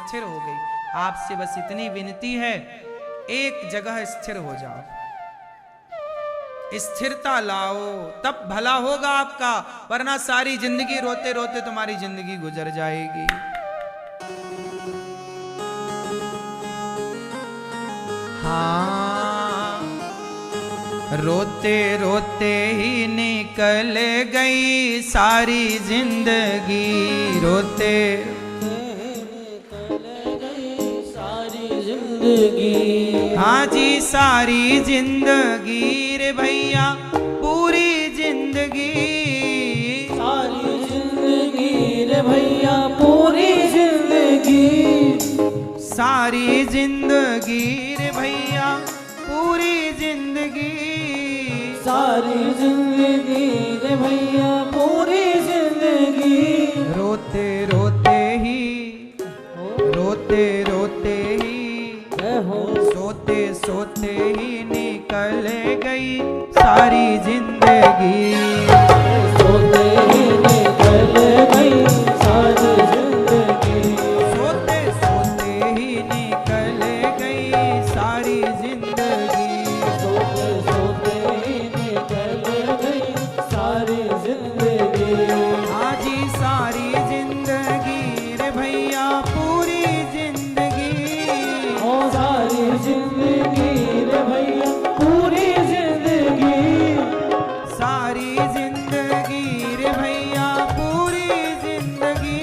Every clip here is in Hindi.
स्थिर हो गई। आपसे बस इतनी विनती है, एक जगह स्थिर हो जाओ, स्थिरता लाओ, तब भला होगा आपका, वरना सारी जिंदगी रोते रोते तुम्हारी जिंदगी गुजर जाएगी। हाँ, रोते रोते ही निकल गई सारी जिंदगी, रोते हाँ जी सारी जिंदगी रे भैया, पूरी जिंदगी, सारी जिंदगी रे भैया, पूरी जिंदगी, सारी जिंदगी रे भैया, पूरी जिंदगी, सारी जिंदगी रे भैया, पूरी जिंदगी, रोते रोते ही, रोते रोते ही, सोते सोते ही निकल गई सारी जिंदगी, सोते ही निकल गई सारी जिंदगी, सोते सोते ही निकल गई सारी जिंदगी, सोते सोते ही निकल गई सारी जिंदगी, हाँ जी सारी जिंदगी रे भैया, पूरी जिंदगी, ओ सारी जिंदगी रे भैया, पूरी जिंदगी, सारी जिंदगी रे भैया, पूरी जिंदगी,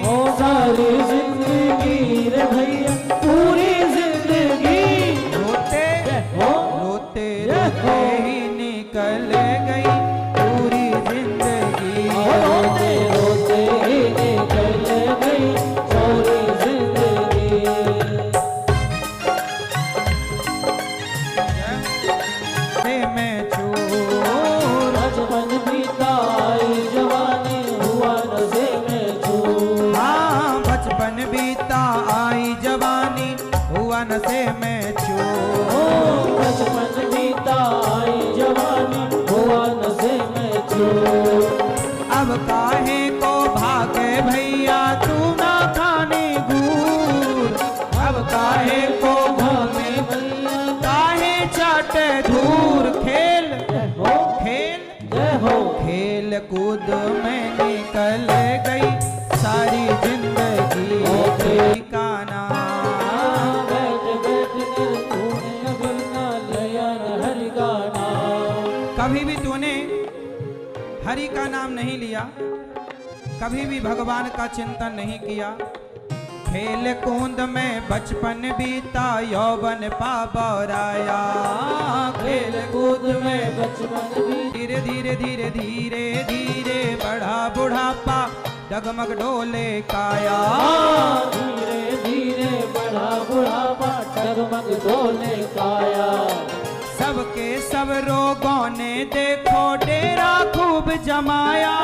ओ सारी जिंदगी रे भैया, पूरी जिंदगी, रोते रोते रोते ही निकल गई पूरी जिंदगी, रोते रोते ही निकल गई पूरी जिंदगी, मैं चोर, बचपन बीता आई जवानी, हुआ नशे में चूर, हाँ बचपन बीता आई जवानी, हुआ नशे में चोर, बचपन बीता आई जवानी, हुआ नशे में चूर, अब काहे को भागे भैया तू ना खाने घूर, अब काहे को भागे भैया काहे चाटे धूर, खेल खेल जय हो, खेल कूद में निकल गई सारी जिंदगी, का नाम, बैठ बैठ कर तूने बिना लिया हरि का नाम, कभी भी तूने हरि का नाम नहीं लिया, कभी भी भगवान का चिंतन नहीं किया, खेल कूद में बचपन बीता यौवन पाबराया, खेल कूद में बचपन भी धीरे धीरे धीरे धीरे धीरे बढ़ा बुढ़ापा, डगमग डोले काया, धीरे धीरे बढ़ा बुढ़ापा, डगमग डोले काया, सबके सब रोगों ने देखो डेरा खूब जमाया,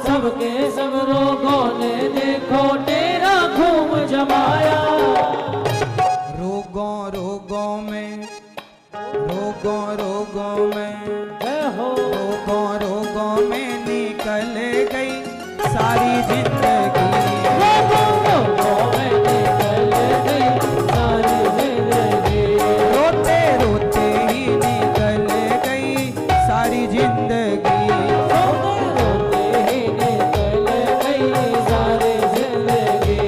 सबके सब रोगों ने देखो डेरा खूब जमाया, रोगों रोगों में, रोगों रोगों में, जय हो, रोगों रोगों में निकल गई सारी जिंदगी, रोगों में निकल गई सारी जिंदगी, रोते रोते ही निकल गई सारी जिंदगी, रोते रोते ही निकल गई सारी जिंदगी,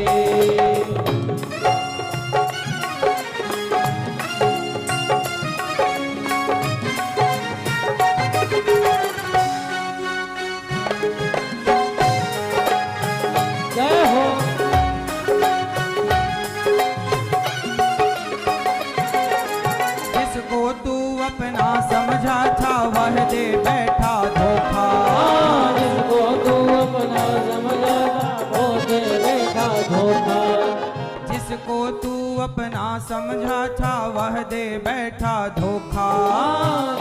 जय हो, जिसको तू अपना समझा था वह दे बैठा धोखा, जिसको तू अपना समझा था वो दे बैठा धोखा, जिसको तू अपना समझा था वह दे बैठा धोखा,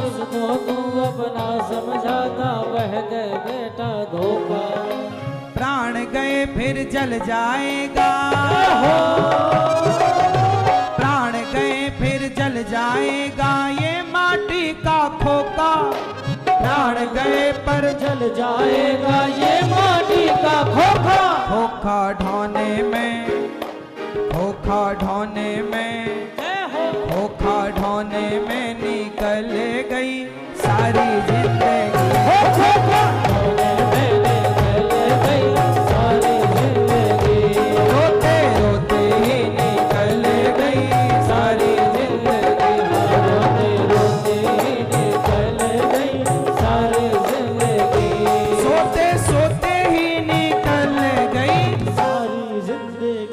जिसको तू अपना समझा था वह दे बैठा धोखा, प्राण गए फिर जल जाएगा, प्राण गए फिर जल जाएगा ये माटी का खोखा, प्राण गए पर जल जाएगा ये माटी का खोखा, खोखा ढोने में, खोखा ढोने में, खोखा ढोने में निकल गई सारी जिंदगी। रोते रोते ही निकल गई सारी जिंदगी। सोते सोते ही निकल गई सारी जिंदगी।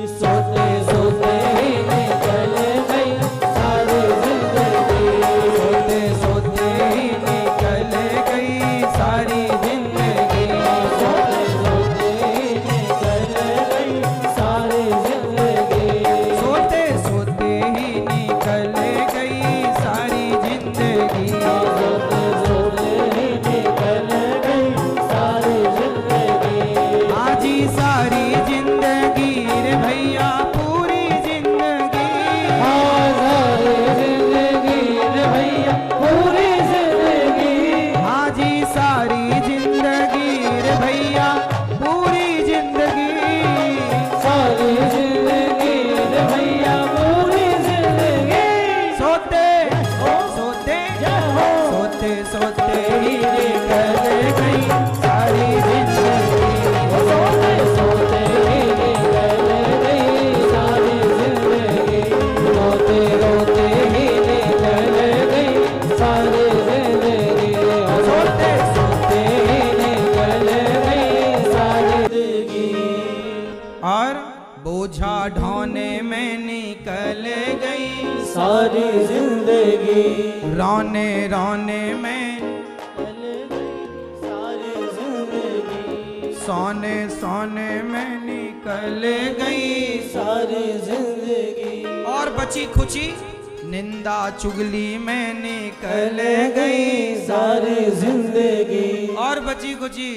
सोते सोते ही निकल गई सारी जिंदगी। सोते सोते ही निकल गई सारी जिंदगी। सोते सोते ही निकल गई सारी जिंदगी। सोते सोते ही निकल गई सारी जिंदगी। सोते सोते ही निकल गई सारी जिंदगी। आजी सारी जिंदगी रे भैया पूरी जिंदगी। सारी जिंदगी रे भैया पूरी जिंदगी। आजी सारी जिंदगी रे भैया पूरी जिंदगी। सारी जिंदगी रे भैया पूरी जिंदगी। सोते सोते सोते सोते ही निकल गई सारी जिंदगी। सोते सोते ही निकल गई सारी जिंदगी। रोते रोते ही निकल गई सारी जिंदगी। सोते सोते ही निकल गई सारी जिंदगी। और बोझा ढोने में निकल गई सारी जिंदगी। रोने रोने में, सारी जिंदगी। सोने सोने में निकल गई सारी जिंदगी। और बची खुची निंदा चुगली में निकल गई सारी जिंदगी। और बची खुची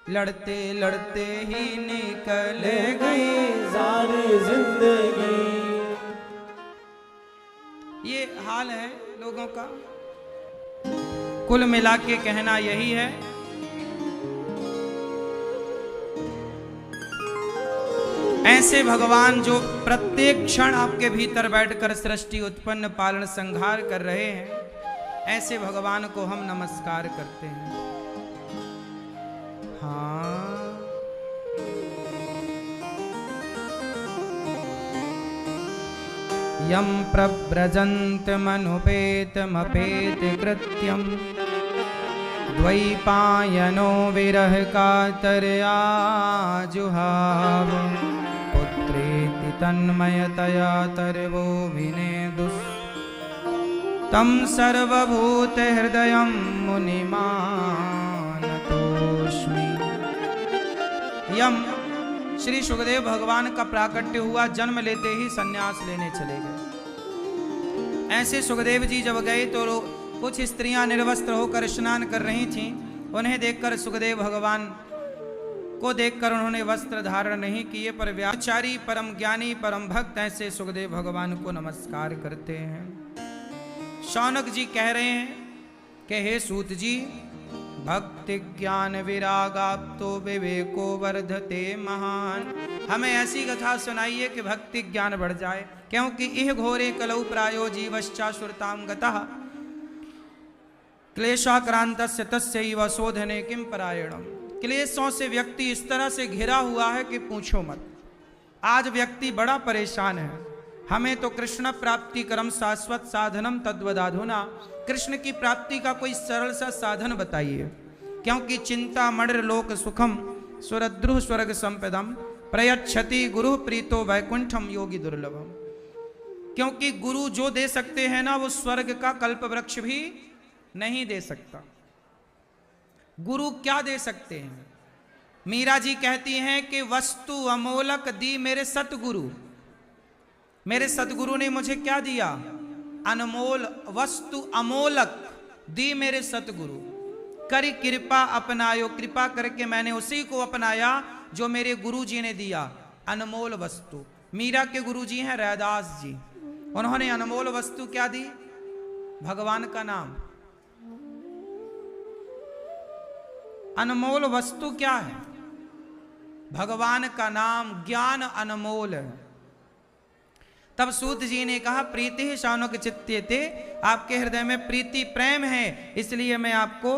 लड़ते लड़ते ही निकल गई सारी जिंदगी। ये हाल है लोगों का। कुल मिला के कहना यही है, ऐसे भगवान जो प्रत्येक क्षण आपके भीतर बैठकर सृष्टि उत्पन्न पालन संहार कर रहे हैं, ऐसे भगवान को हम नमस्कार करते हैं। हाँ, यम प्रव्रजन्त मनुपेतमपेत कृत्यम द्वैपायनो विरह कातरया जुहाव पुत्रेति तन्मयतया तरवो विनेदुस् तम सर्वभूत हृदयं मुनिमानतोस्मि। यम श्री सुखदेव भगवान का प्राकट्य हुआ, जन्म लेते ही सन्यास लेने चले गए। ऐसे सुखदेव जी जब गए तो कुछ स्त्रियां निर्वस्त्र होकर स्नान कर रही थीं। उन्हें देखकर सुखदेव भगवान को देखकर उन्होंने वस्त्र धारण नहीं किए, पर व्याचारी परम ज्ञानी परम भक्त ऐसे सुखदेव भगवान को नमस्कार करते हैं। शौनक जी कह रहे हैं कि हे सूत जी, भक्ति ज्ञान विरागाप्तो विवेको वर्धते महान। हमें ऐसी कथा सुनाइए कि भक्ति ज्ञान बढ़ जाए, क्योंकि इह घोरे कलौ प्रायो जीवश्चासुरतां गतः क्लेशाक्रांतस्य तस्यैव शोधने किं परायणम्। क्लेशों से व्यक्ति इस तरह से घिरा हुआ है कि पूछो मत। आज व्यक्ति बड़ा परेशान है। हमें तो कृष्ण प्राप्ति कर्म शाश्वत साधनम तद्वदाधुना, कृष्ण की प्राप्ति का कोई सरल सा साधन बताइए, क्योंकि चिंता मणिर लोक सुखम सुरद्रुह स्वर्ग संपदम प्रयच्छति गुरु प्रीतो वैकुंठम योगी दुर्लभम। क्योंकि गुरु जो दे सकते हैं ना, वो स्वर्ग का कल्प वृक्ष भी नहीं दे सकता। गुरु क्या दे सकते हैं? मीरा जी कहती हैं कि वस्तु अमोलक दी मेरे सतगुरु। मेरे सतगुरु ने मुझे क्या दिया? अनमोल वस्तु अमोलक दी मेरे सतगुरु। करी कृपा अपनायो, कृपा करके मैंने उसी को अपनाया जो मेरे गुरु जी ने दिया, अनमोल वस्तु। मीरा के गुरु जी हैं रैदास जी। उन्होंने अनमोल वस्तु क्या दी? भगवान का नाम। अनमोल वस्तु क्या है? भगवान का नाम। ज्ञान अनमोल है। तब सूत जी ने कहा प्रीति ही शानुक चित्ते, आपके हृदय में प्रीति प्रेम है, इसलिए मैं आपको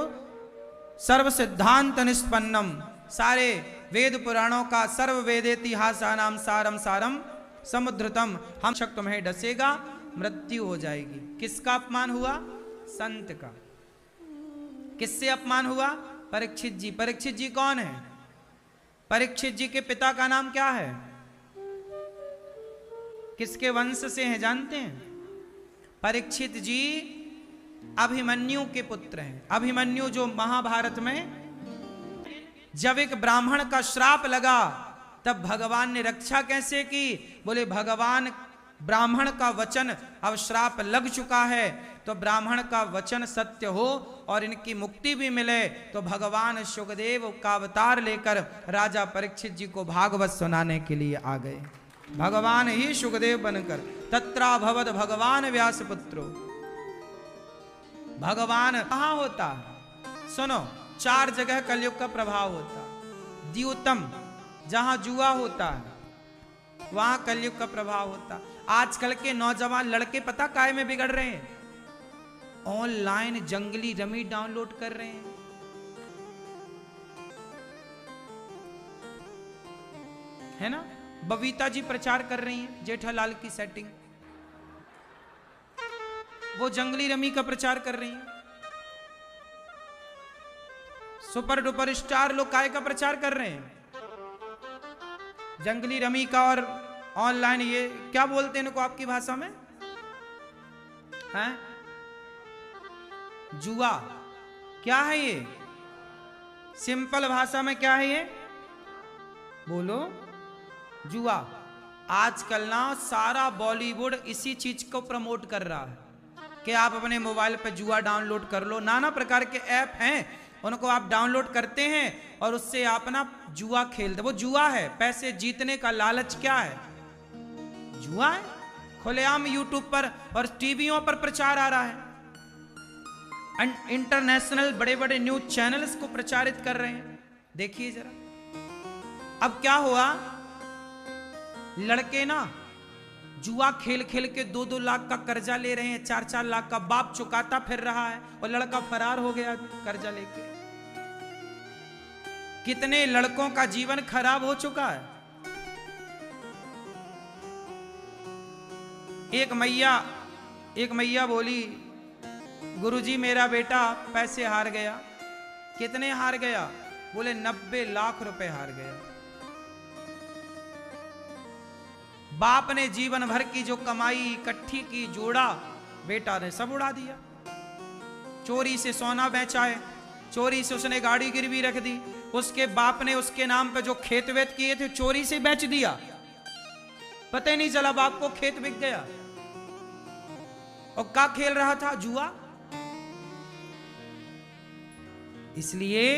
सर्व सिद्धांत निष्पन्नम, सारे वेद पुराणों का सर्व वेदेतिहासानाम सारम सारम समुद्रतम, हम शक तुम्हें डसेगा, मृत्यु हो जाएगी। किसका अपमान हुआ? संत का। किससे अपमान हुआ? परीक्षित जी। परीक्षित जी कौन है? परीक्षित जी के पिता का नाम क्या है? किसके वंश से हैं जानते हैं? परीक्षित जी अभिमन्यु के पुत्र हैं। अभिमन्यु जो महाभारत में जब एक ब्राह्मण का श्राप लगा तब भगवान ने रक्षा कैसे की? बोले भगवान ब्राह्मण का वचन, अब श्राप लग चुका है तो ब्राह्मण का वचन सत्य हो और इनकी मुक्ति भी मिले, तो भगवान शुकदेव का अवतार लेकर राजा परीक्षित जी को भागवत सुनाने के लिए आ गए। भगवान ही शुकदेव बनकर, तत्रा भवद भगवान व्यास पुत्रो। भगवान कहां होता है? सुनो, 4 जगह कलयुग का प्रभाव होता है। द्यूतम, जहां जुआ होता है वहां कलयुग का प्रभाव होता। आजकल के नौजवान लड़के पता काहे में बिगड़ रहे हैं? ऑनलाइन जंगली रमी डाउनलोड कर रहे हैं। है ना? बबीता जी प्रचार कर रही हैं जेठालाल की सेटिंग, वो जंगली रमी का प्रचार कर रही हैं। सुपर डुपर स्टार लोग काय का प्रचार कर रहे हैं? जंगली रमी का। और ऑनलाइन ये क्या बोलते हैं इनको आपकी भाषा में? हैं? जुआ। क्या है ये? सिंपल भाषा में क्या है ये? बोलो। जुआ। आजकल ना सारा बॉलीवुड इसी चीज को प्रमोट कर रहा है कि आप अपने मोबाइल पे जुआ डाउनलोड कर लो। नाना प्रकार के ऐप हैं, उनको आप डाउनलोड करते हैं और उससे आप ना जुआ खेलते। वो जुआ है, पैसे जीतने का लालच क्या है? जुआ है। खुलेआम यूट्यूब पर और टीवियों पर प्रचार आ रहा है। इंटरनेशनल बड़े बड़े न्यूज चैनल्स को प्रचारित कर रहे हैं। देखिए जरा। अब क्या हुआ, लड़के ना जुआ खेल खेल के 2-2 लाख का कर्जा ले रहे हैं, 4-4 लाख का। बाप चुकाता फिर रहा है और लड़का फरार हो गया कर्जा लेके। कितने लड़कों का जीवन खराब हो चुका है। एक मैया बोली, गुरुजी मेरा बेटा पैसे हार गया। कितने हार गया? बोले 90 लाख रुपए हार गया। बाप ने जीवन भर की जो कमाई इकट्ठी की, जोड़ा, बेटा ने सब उड़ा दिया। चोरी से सोना बेचा है, चोरी से उसने गाड़ी गिरवी रख दी, उसके बाप ने उसके नाम पे जो खेत वेत किए थे चोरी से बेच दिया। पता ही नहीं चला बाप को, खेत बिक गया। और क्या खेल रहा था? जुआ। इसलिए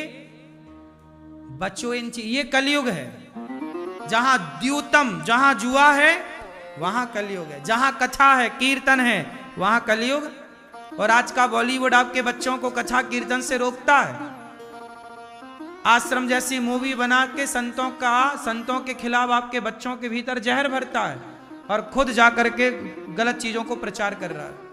बच्चों इन ये कलयुग है। जहां द्यूतम, जहां जुआ है वहां कलयुग है। जहां कथा है, कीर्तन है, वहां कलयुग। और आज का बॉलीवुड आपके बच्चों को कथा कीर्तन से रोकता है। आश्रम जैसी मूवी बना के संतों के खिलाफ आपके बच्चों के भीतर जहर भरता है और खुद जाकर के गलत चीजों को प्रचार कर रहा है।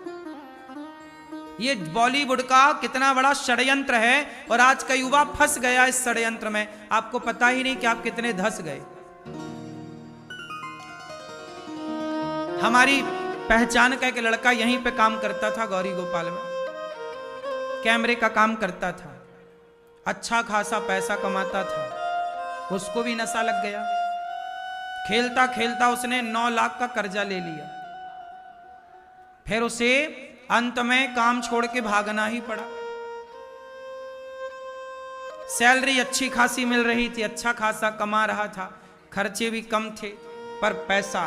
ये बॉलीवुड का कितना बड़ा षड्यंत्र है और आज का युवा फंस गया इस षड्यंत्र में। आपको पता ही नहीं कि आप कितने धंस गए। हमारी पहचान का एक लड़का यहीं पे काम करता था, गौरी गोपाल में कैमरे का काम करता था। अच्छा खासा पैसा कमाता था। उसको भी नशा लग गया। खेलता खेलता उसने 9 लाख का कर्जा ले लिया। फिर उसे अंत में काम छोड़ के भागना ही पड़ा। सैलरी अच्छी खासी मिल रही थी, अच्छा खासा कमा रहा था, खर्चे भी कम थे, पर पैसा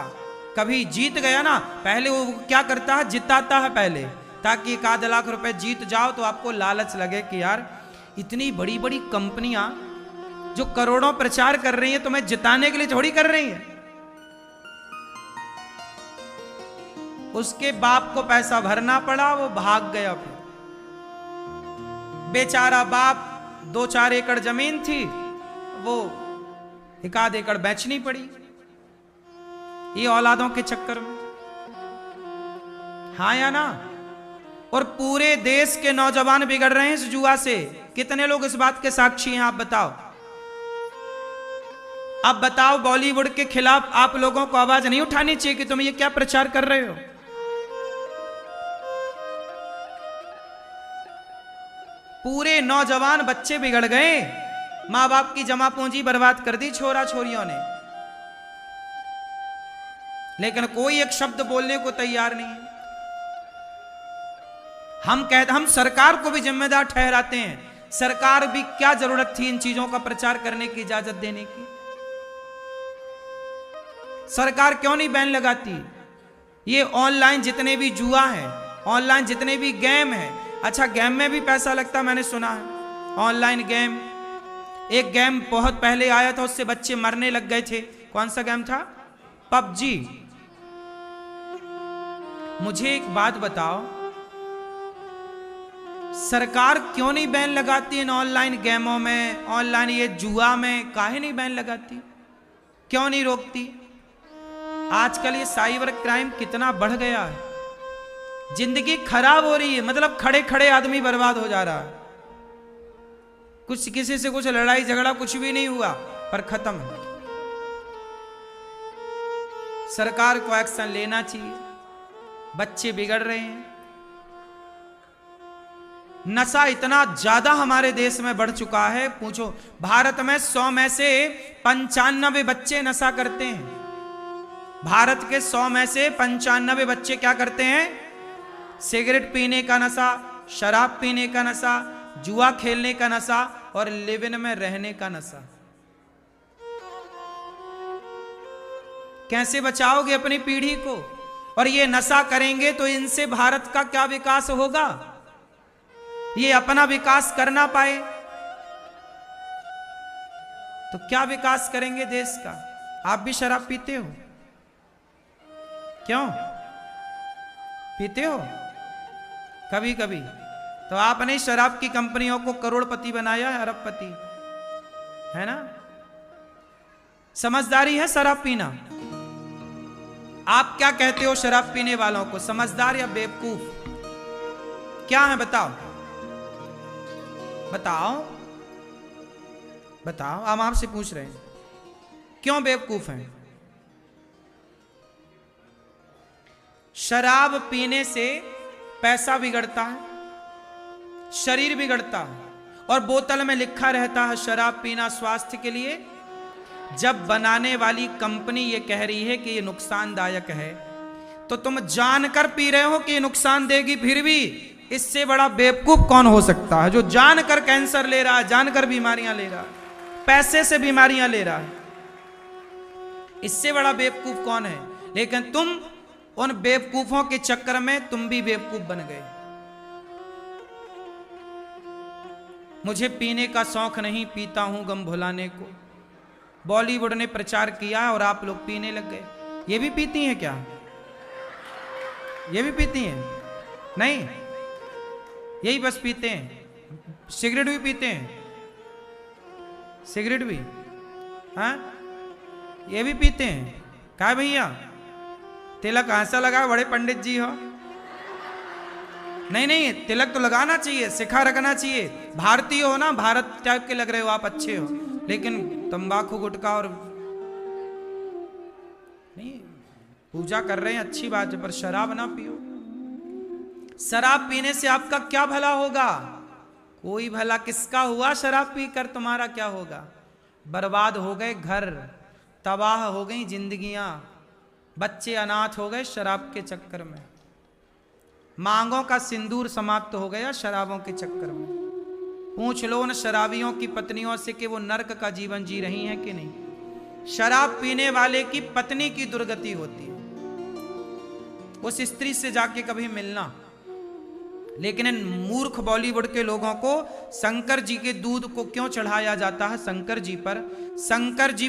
कभी जीत गया ना, पहले वो क्या करता है, जिताता है पहले, ताकि 1 लाख रुपए जीत जाओ तो आपको लालच लगे कि यार इतनी बड़ी बड़ी कंपनियां जो करोड़ों प्रचार कर रही हैं तो मैं जिताने के लिए थोड़ी कर रही हैं। उसके बाप को पैसा भरना पड़ा, वो भाग गया। फिर बेचारा बाप, 2-4 एकड़ जमीन थी, वो 1 आध एकड़ बेचनी पड़ी ये औलादों के चक्कर में। हाँ या ना? और पूरे देश के नौजवान बिगड़ रहे हैं इस जुआ से। कितने लोग इस बात के साक्षी हैं? आप बताओ। अब बताओ, बॉलीवुड के खिलाफ आप लोगों को आवाज नहीं उठानी चाहिए कि तुम ये क्या प्रचार कर रहे हो? पूरे नौजवान बच्चे बिगड़ गए, मां बाप की जमा पूंजी बर्बाद कर दी छोरा छोरियों ने, लेकिन कोई एक शब्द बोलने को तैयार नहीं है। हम सरकार को भी जिम्मेदार ठहराते हैं। सरकार भी क्या जरूरत थी इन चीजों का प्रचार करने की, इजाजत देने की? सरकार क्यों नहीं बैन लगाती? ये ऑनलाइन जितने भी जुआ है, ऑनलाइन जितने भी गेम है, अच्छा गेम में भी पैसा लगता, मैंने सुना है। ऑनलाइन गेम, एक गेम बहुत पहले आया था, उससे बच्चे मरने लग गए थे। कौन सा गेम था? पबजी। मुझे एक बात बताओ, सरकार क्यों नहीं बैन लगाती इन ऑनलाइन गेमों में, ऑनलाइन ये जुआ में? काहे नहीं बैन लगाती? क्यों नहीं रोकती? आजकल ये साइबर क्राइम कितना बढ़ गया है, जिंदगी खराब हो रही है। मतलब खड़े खड़े आदमी बर्बाद हो जा रहा है। कुछ किसी से कुछ लड़ाई झगड़ा कुछ भी नहीं हुआ, पर खत्म है। सरकार को एक्शन लेना चाहिए। बच्चे बिगड़ रहे हैं। नशा इतना ज्यादा हमारे देश में बढ़ चुका है, पूछो। भारत में 100 में से 95 बच्चे नशा करते हैं। भारत के 100 में से 95 बच्चे क्या करते हैं? सिगरेट पीने का नशा, शराब पीने का नशा, जुआ खेलने का नशा और लिव इन में रहने का नशा। कैसे बचाओगे अपनी पीढ़ी को? और ये नशा करेंगे तो इनसे भारत का क्या विकास होगा? ये अपना विकास कर ना पाए तो क्या विकास करेंगे देश का? आप भी शराब पीते हो? क्यों पीते हो? कभी कभी। तो आपने शराब की कंपनियों को करोड़पति बनाया है, अरबपति, है ना? समझदारी है शराब पीना? आप क्या कहते हो शराब पीने वालों को, समझदार या बेवकूफ? क्या है बताओ, बताओ, बताओ। हम आपसे पूछ रहे हैं, क्यों बेवकूफ हैं? शराब पीने से पैसा बिगड़ता है, शरीर बिगड़ता है, और बोतल में लिखा रहता है शराब पीना स्वास्थ्य के लिए। जब बनाने वाली कंपनी ये कह रही है कि ये नुकसानदायक है, तो तुम जानकर पी रहे हो कि ये नुकसान देगी, फिर भी इससे बड़ा बेवकूफ कौन हो सकता है जो जानकर कैंसर ले रहा है, जानकर बीमारियां ले रहा है, पैसे से बीमारियां ले रहा है? इससे बड़ा बेवकूफ कौन है? लेकिन तुम उन बेवकूफों के चक्कर में तुम भी बेवकूफ बन गए। मुझे पीने का शौक नहीं, पीता हूं गम भुलाने को। बॉलीवुड ने प्रचार किया और आप लोग पीने लग गए। ये भी पीती हैं क्या? ये भी पीती हैं? नहीं, यही बस पीते हैं। सिगरेट भी पीते हैं? सिगरेट भी? हाँ, ये भी पीते हैं? क्या भैया तिलक ऐसा लगा, बड़े पंडित जी हो? नहीं नहीं, तिलक तो लगाना चाहिए, सिखा रखना चाहिए। भारतीय हो ना, भारत टाइप के लग रहे हो आप, अच्छे हो, लेकिन तंबाकू गुटखा और नहीं, पूजा कर रहे हैं अच्छी बात है, पर शराब ना पियो। शराब पीने से आपका क्या भला होगा? कोई भला किसका हुआ? शराब पीकर तुम्हारा क्या होगा? बर्बाद हो गए घर, तबाह हो गई जिंदगियां, बच्चे अनाथ हो गए शराब के चक्कर में, मांगों का सिंदूर समाप्त हो गया शराबों के चक्कर में। पूछ लो उन शराबियों की पत्नियों से कि वो नर्क का जीवन जी रही हैं कि नहीं। शराब पीने वाले की पत्नी की दुर्गति होती है, उस स्त्री से जाके कभी मिलना। लेकिन इन मूर्ख बॉलीवुड के लोगों को शंकर जी के दूध को क्यों चढ़ाया जाता है? शंकर जी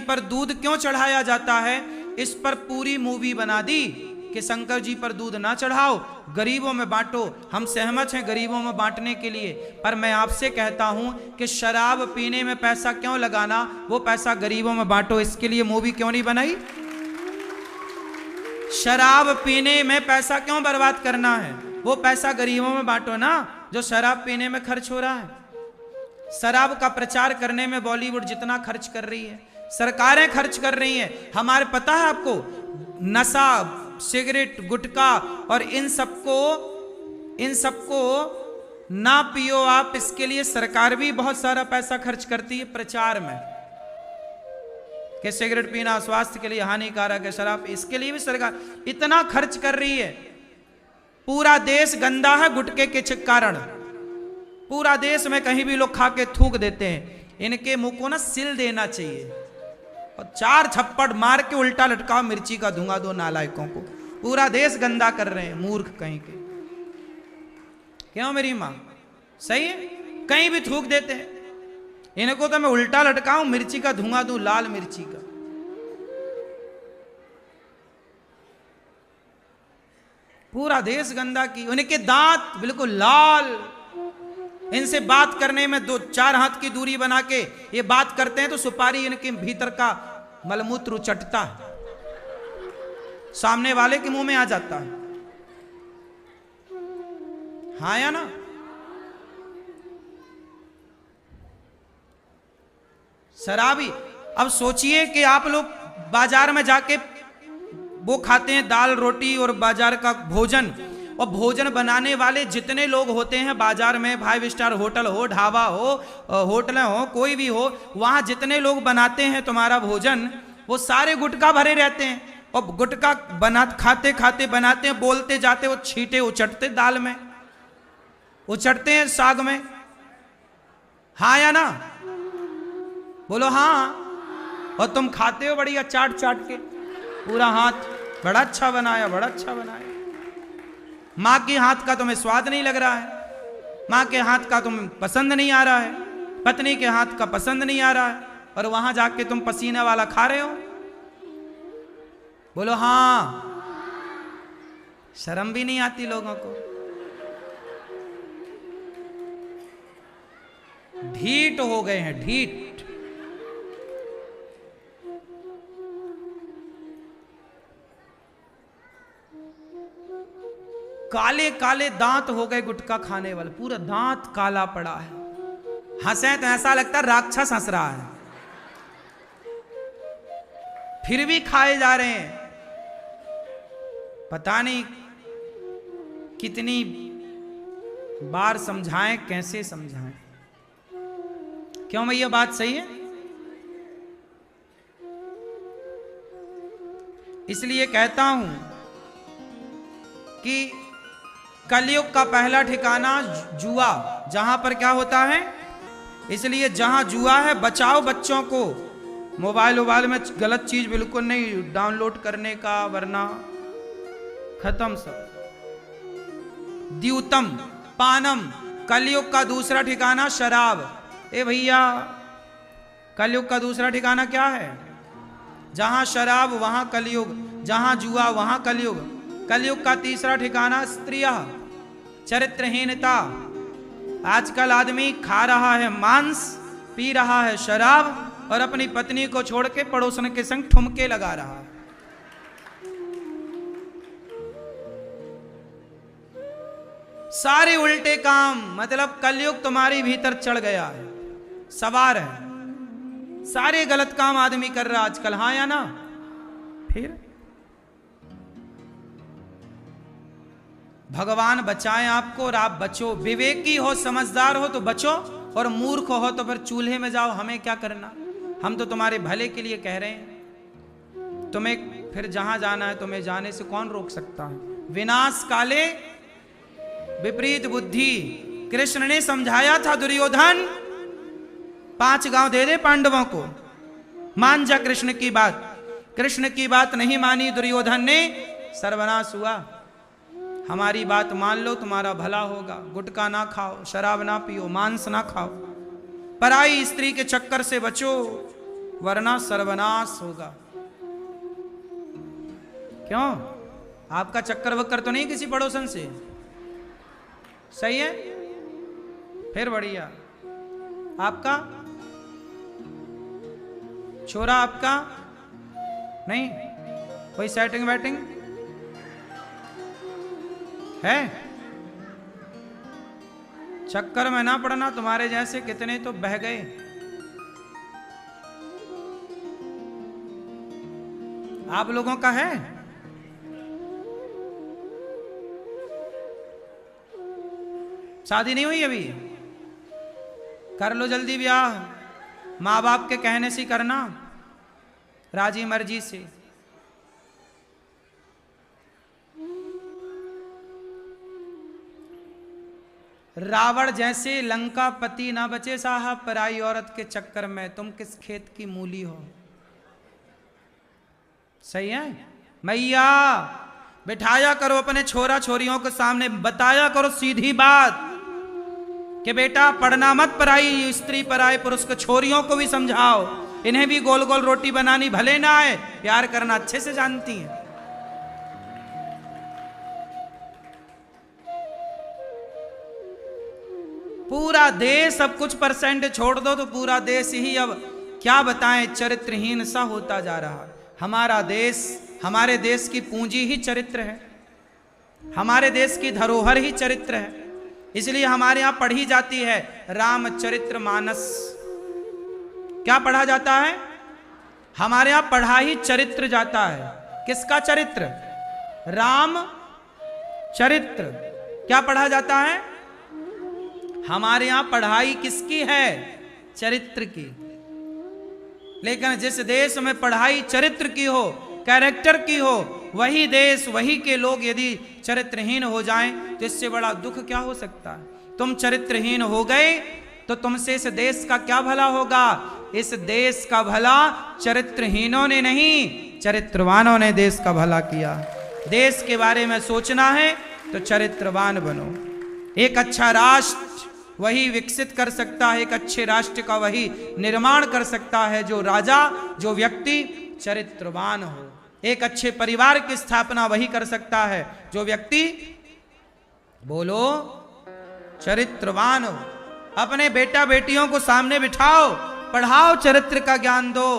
पर दूध क्यों चढ़ाया जाता है? इस पर पूरी मूवी बना दी कि शंकर जी पर दूध ना चढ़ाओ, गरीबों में बांटो। हम सहमत हैं गरीबों में बांटने के लिए, पर मैं आपसे कहता हूं कि शराब पीने में पैसा क्यों लगाना? वो पैसा गरीबों में बांटो। इसके लिए मूवी क्यों नहीं बनाई? शराब पीने में पैसा क्यों बर्बाद करना है? वो पैसा गरीबों में बांटो ना, जो शराब पीने में खर्च हो रहा है। शराब का प्रचार करने में बॉलीवुड जितना खर्च कर रही है, सरकारें खर्च कर रही हैं। हमारे पता है आपको, नशा, सिगरेट, गुटखा और इन सबको ना पियो आप, इसके लिए सरकार भी बहुत सारा पैसा खर्च करती है प्रचार में कि सिगरेट पीना स्वास्थ्य के लिए हानिकारक है, शराब, इसके लिए भी सरकार इतना खर्च कर रही है। पूरा देश गंदा है गुटखे के कारण। पूरा देश में कहीं भी लोग खा के थूक देते हैं। इनके मुंह को ना सिल देना चाहिए और 4 छप्पड़ मार के उल्टा लटकाओ, मिर्ची का धुआं दो नालायकों को। पूरा देश गंदा कर रहे हैं, मूर्ख कहीं के। क्यों मेरी माँ? सही है, कहीं भी थूक देते हैं। इनको तो मैं उल्टा लटकाऊं, मिर्ची का धुआं दूं, लाल मिर्ची का। पूरा देश गंदा की। उनके दांत बिल्कुल लाल। इनसे बात करने में 2-4 हाथ की दूरी बना के ये बात करते हैं तो सुपारी इनके भीतर का मलमूत्र उचटता है, सामने वाले के मुंह में आ जाता है। हाँ या ना? शराबी। अब सोचिए कि आप लोग बाजार में जाके वो खाते हैं दाल रोटी और बाजार का भोजन, और भोजन बनाने वाले जितने लोग होते हैं बाजार में, 5 स्टार होटल हो, ढाबा हो, होटलें हो, कोई भी हो, वहां जितने लोग बनाते हैं तुम्हारा भोजन, वो सारे गुटखा भरे रहते हैं। और गुटखा खाते खाते बनाते हैं, बोलते जाते, वो छींटे उचटते दाल में, उचटते हैं साग में। हाँ या ना? बोलो हाँ। और तुम खाते हो बढ़िया चाट चाट के, पूरा हाथ बड़ा अच्छा बनाया, बड़ा अच्छा बनाया। माँ के हाथ का तुम्हें स्वाद नहीं लग रहा है, माँ के हाथ का तुम्हें पसंद नहीं आ रहा है, पत्नी के हाथ का पसंद नहीं आ रहा है, और वहां जाके तुम पसीने वाला खा रहे हो। बोलो हाँ। शर्म भी नहीं आती लोगों को। ढीठ हो गए हैं, ढीठ। काले काले दांत हो गए गुटखा खाने वाले, पूरा दांत काला पड़ा है। हंसे तो ऐसा लगता है राक्षस हंस रहा है, फिर भी खाए जा रहे हैं। पता नहीं कितनी बार समझाएं, कैसे समझाएं। क्यों भैया, बात सही है? इसलिए कहता हूं कि कलयुग का पहला ठिकाना जुआ। जहां पर क्या होता है, इसलिए जहां जुआ है बचाओ बच्चों को। मोबाइल में गलत चीज बिल्कुल नहीं डाउनलोड करने का, वरना खत्म सब। द्यूतम पानम, कलयुग का दूसरा ठिकाना शराब। ए भैया, कलयुग का दूसरा ठिकाना क्या है? जहां शराब वहां कलयुग, जहां जुआ वहां कलयुग। कलयुग का तीसरा ठिकाना स्त्रियां, चरित्रहीनता। आजकल आदमी खा रहा है मांस, पी रहा है शराब, और अपनी पत्नी को छोड़ के पड़ोसन के संग ठुमके लगा रहा है। सारे उल्टे काम, मतलब कलयुग तुम्हारी भीतर चढ़ गया है, सवार है। सारे गलत काम आदमी कर रहा आजकल। हाँ या ना? फिर भगवान बचाएं आपको और आप बचो। विवेकी हो, समझदार हो तो बचो, और मूर्ख हो तो फिर चूल्हे में जाओ। हमें क्या करना, हम तो तुम्हारे भले के लिए कह रहे हैं। तुम्हें फिर जहां जाना है तुम्हें जाने से कौन रोक सकता है? विनाश काले विपरीत बुद्धि। कृष्ण ने समझाया था दुर्योधन, 5 गांव दे दे पांडवों को, मान जा कृष्ण की बात। कृष्ण की बात नहीं मानी दुर्योधन ने, सर्वनाश हुआ। हमारी बात मान लो, तुम्हारा भला होगा। गुटखा ना खाओ, शराब ना पियो, मांस ना खाओ, पराई स्त्री के चक्कर से बचो, वरना सर्वनाश होगा। क्यों? आपका चक्कर वक्कर तो नहीं किसी पड़ोसन से? सही है, फिर बढ़िया। आपका छोरा, आपका नहीं कोई सेटिंग वेटिंग? है? चक्कर में ना पड़ना, तुम्हारे जैसे कितने तो बह गए। आप लोगों का है? शादी नहीं हुई अभी? कर लो जल्दी ब्याह, माँ बाप के कहने से करना, राजी मर्जी से। रावण जैसे लंकापति ना बचे साहब पराई औरत के चक्कर में। तुम किस खेत की मूली हो? सही है? मैया बिठाया करो अपने छोरा छोरियों के सामने, बताया करो सीधी बात कि बेटा पढ़ना मत, पराई स्त्री पराई पुरुष को, छोरियों को भी समझाओ, इन्हें भी गोल गोल रोटी बनानी भले ना आए, प्यार करना अच्छे से जानती हैं। पूरा देश, अब कुछ परसेंट छोड़ दो तो पूरा देश ही अब क्या बताएं चरित्रहीन सा होता जा रहा है। हमारा देश, हमारे देश की पूंजी ही चरित्र है, हमारे देश की धरोहर ही चरित्र है। इसलिए हमारे यहां पढ़ी जाती है रामचरित्र मानस। क्या पढ़ा जाता है? हमारे यहां पढ़ा ही चरित्र जाता है। किसका चरित्र? राम चरित्र। क्या पढ़ा जाता है? हमारे यहां पढ़ाई किसकी है? चरित्र की। लेकिन जिस देश में पढ़ाई चरित्र की हो, कैरेक्टर की हो, वही देश, वही के लोग यदि चरित्रहीन हो जाएं तो इससे बड़ा दुख क्या हो सकता है? तुम चरित्रहीन हो गए तो तुमसे इस देश का क्या भला होगा? इस देश का भला चरित्रहीनों ने नहीं, चरित्रवानों ने देश का भला किया। देश के बारे में सोचना है तो चरित्रवान बनो। एक अच्छा राष्ट्र वही विकसित कर सकता है, एक अच्छे राष्ट्र का वही निर्माण कर सकता है जो राजा, जो व्यक्ति चरित्रवान हो। एक अच्छे परिवार की स्थापना वही कर सकता है जो व्यक्ति, बोलो, चरित्रवान हो। अपने बेटा बेटियों को सामने बिठाओ, पढ़ाओ, चरित्र का ज्ञान दो,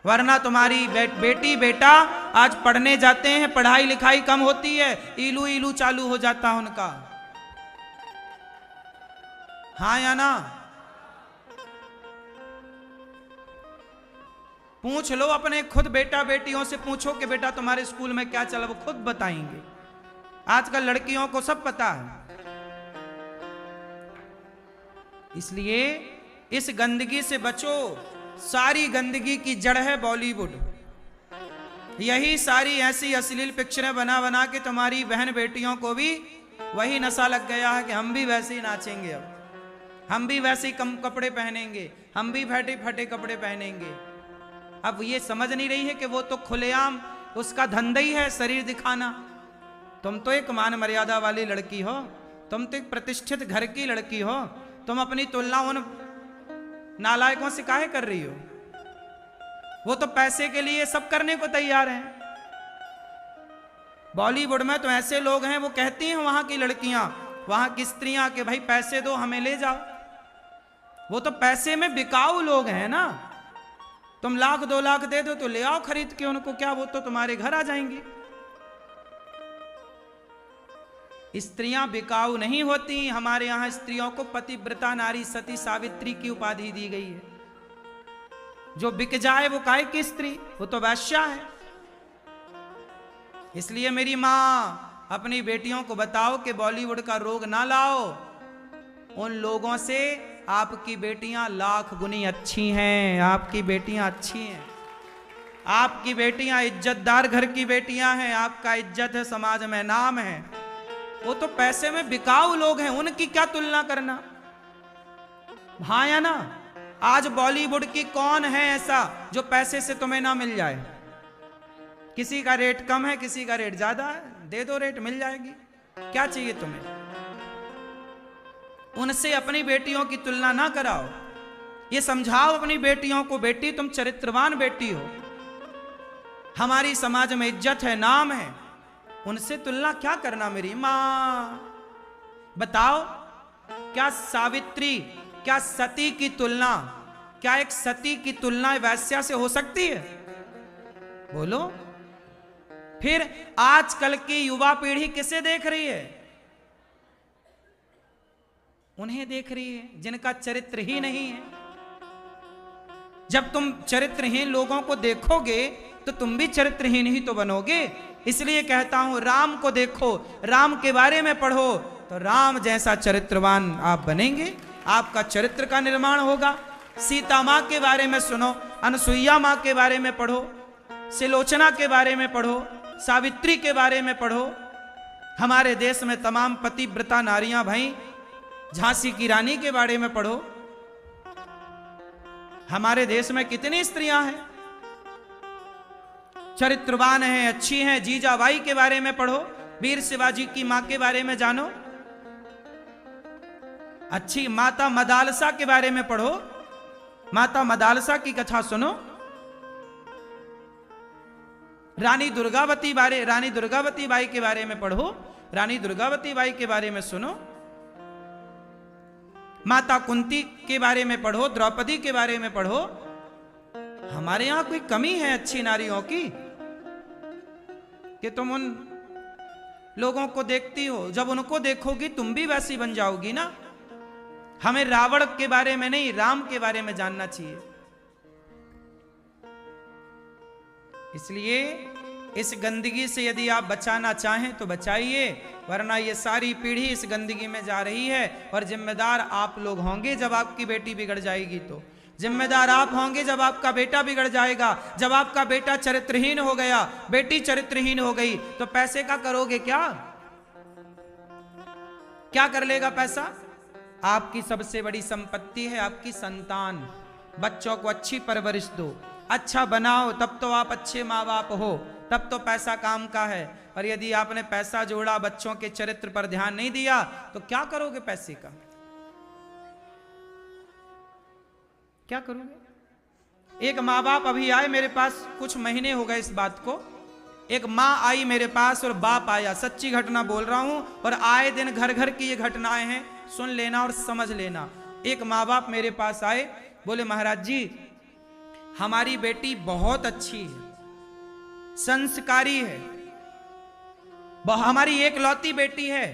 वरना तुम्हारी बेटी बेटा आज पढ़ने जाते हैं, पढ़ाई लिखाई कम होती है, इलू इलू चालू हो जाता है उनका। हाँ या ना? पूछ लो अपने खुद बेटा बेटियों से, पूछो कि बेटा तुम्हारे स्कूल में क्या चला, वो खुद बताएंगे। आजकल लड़कियों को सब पता है। इसलिए इस गंदगी से बचो। सारी गंदगी की जड़ है बॉलीवुड। यही सारी ऐसी अश्लील पिक्चरें बना बना के तुम्हारी बहन बेटियों को भी वही नशा लग गया है कि हम भी वैसे ही नाचेंगे, अब हम भी वैसे ही कम कपड़े पहनेंगे, हम भी फटे फटे कपड़े पहनेंगे। अब ये समझ नहीं रही है कि वो तो खुलेआम उसका धंधा ही है शरीर दिखाना। तुम तो एक मान मर्यादा वाली लड़की हो, तुम तो एक प्रतिष्ठित घर की लड़की हो, तुम अपनी तुलना उन नालायकों से काहे कर रही हो? वो तो पैसे के लिए सब करने को तैयार हैं। बॉलीवुड में तो ऐसे लोग हैं, वो कहती हैं वहां की लड़कियां, वहां की स्त्रियां कि भाई पैसे दो हमें ले जाओ। वो तो पैसे में बिकाऊ लोग हैं ना। तुम 1,00,000 2 लाख दे दो तो ले आओ खरीद के उनको, क्या वो तो तुम्हारे घर आ जाएंगी। स्त्रियां बिकाऊ नहीं होती। हमारे यहां स्त्रियों को पतिव्रता नारी सती सावित्री की उपाधि दी गई है। जो बिक जाए वो काहे की स्त्री, वो तो वैश्या है। इसलिए मेरी मां अपनी बेटियों को बताओ कि बॉलीवुड का रोग ना लाओ। उन लोगों से आपकी बेटियां लाख गुनी अच्छी हैं। आपकी बेटियां अच्छी हैं। आपकी बेटियां इज्जतदार घर की बेटियां हैं। आपका इज्जत है, समाज में नाम है। वो तो पैसे में बिकाऊ लोग हैं, उनकी क्या तुलना करना। हाँ या ना? आज बॉलीवुड की कौन है ऐसा जो पैसे से तुम्हें ना मिल जाए? किसी का रेट कम है, किसी का रेट ज्यादा है, दे दो रेट मिल जाएगी। क्या चाहिए तुम्हें? उनसे अपनी बेटियों की तुलना ना कराओ। ये समझाओ अपनी बेटियों को, बेटी तुम चरित्रवान बेटी हो, हमारी समाज में इज्जत है, नाम है। उनसे तुलना क्या करना मेरी मां। बताओ, क्या सावित्री, क्या सती की तुलना, क्या एक सती की तुलना वैश्या से हो सकती है? बोलो। फिर आजकल की युवा पीढ़ी किसे देख रही है? उन्हें देख रही है जिनका चरित्र ही नहीं है। जब तुम चरित्रहीन लोगों को देखोगे तो तुम भी चरित्रहीन ही तो बनोगे। इसलिए कहता हूं, राम को देखो, राम के बारे में पढ़ो, तो राम जैसा चरित्रवान आप बनेंगे, आपका चरित्र का निर्माण होगा। सीता माँ के बारे में सुनो, अनसुईया माँ के बारे में पढ़ो, सिलोचना के बारे में पढ़ो, सावित्री के बारे में पढ़ो। हमारे देश में तमाम पतिव्रता नारियां भाई, झांसी की रानी के बारे में पढ़ो। हमारे देश में कितनी स्त्रियां हैं, चरित्रवान हैं, अच्छी हैं। जीजाबाई के बारे में पढ़ो, वीर शिवाजी की मां के बारे में जानो, अच्छी माता मदालसा के बारे में पढ़ो, माता मदालसा की कथा सुनो। रानी दुर्गावती बाई के बारे में पढ़ो, रानी दुर्गावती बाई के बारे में सुनो। माता कुंती के बारे में पढ़ो, द्रौपदी के बारे में पढ़ो। हमारे यहां कोई कमी है अच्छी नारियों की कि तुम उन लोगों को देखती हो? जब उनको देखोगी तुम भी वैसी बन जाओगी ना। हमें रावण के बारे में नहीं, राम के बारे में जानना चाहिए। इसलिए इस गंदगी से यदि आप बचाना चाहें तो बचाइए, वरना ये सारी पीढ़ी इस गंदगी में जा रही है। और जिम्मेदार आप लोग होंगे जब आपकी बेटी बिगड़ जाएगी तो। जिम्मेदार आप होंगे जब आपका बेटा बिगड़ जाएगा। जब आपका बेटा चरित्रहीन हो गया, बेटी चरित्रहीन हो गई, तो पैसे का करोगे क्या? क्या कर लेगा पैसा? आपकी सबसे बड़ी संपत्ति है आपकी संतान। बच्चों को अच्छी परवरिश दो, अच्छा बनाओ, तब तो आप अच्छे माँ बाप हो, तब तो पैसा काम का है। और यदि आपने पैसा जोड़ा, बच्चों के चरित्र पर ध्यान नहीं दिया, तो क्या करोगे पैसे का? क्या करोगे? एक माँ बाप अभी आए मेरे पास, कुछ महीने हो गए इस बात को। एक माँ आई मेरे पास और बाप आया, सच्ची घटना बोल रहा हूं। और आए दिन घर घर की ये घटनाएं हैं, सुन लेना और समझ लेना। एक माँ बाप मेरे पास आए, बोले महाराज जी हमारी बेटी बहुत अच्छी है, संस्कारी है, हमारी एक लौती बेटी है।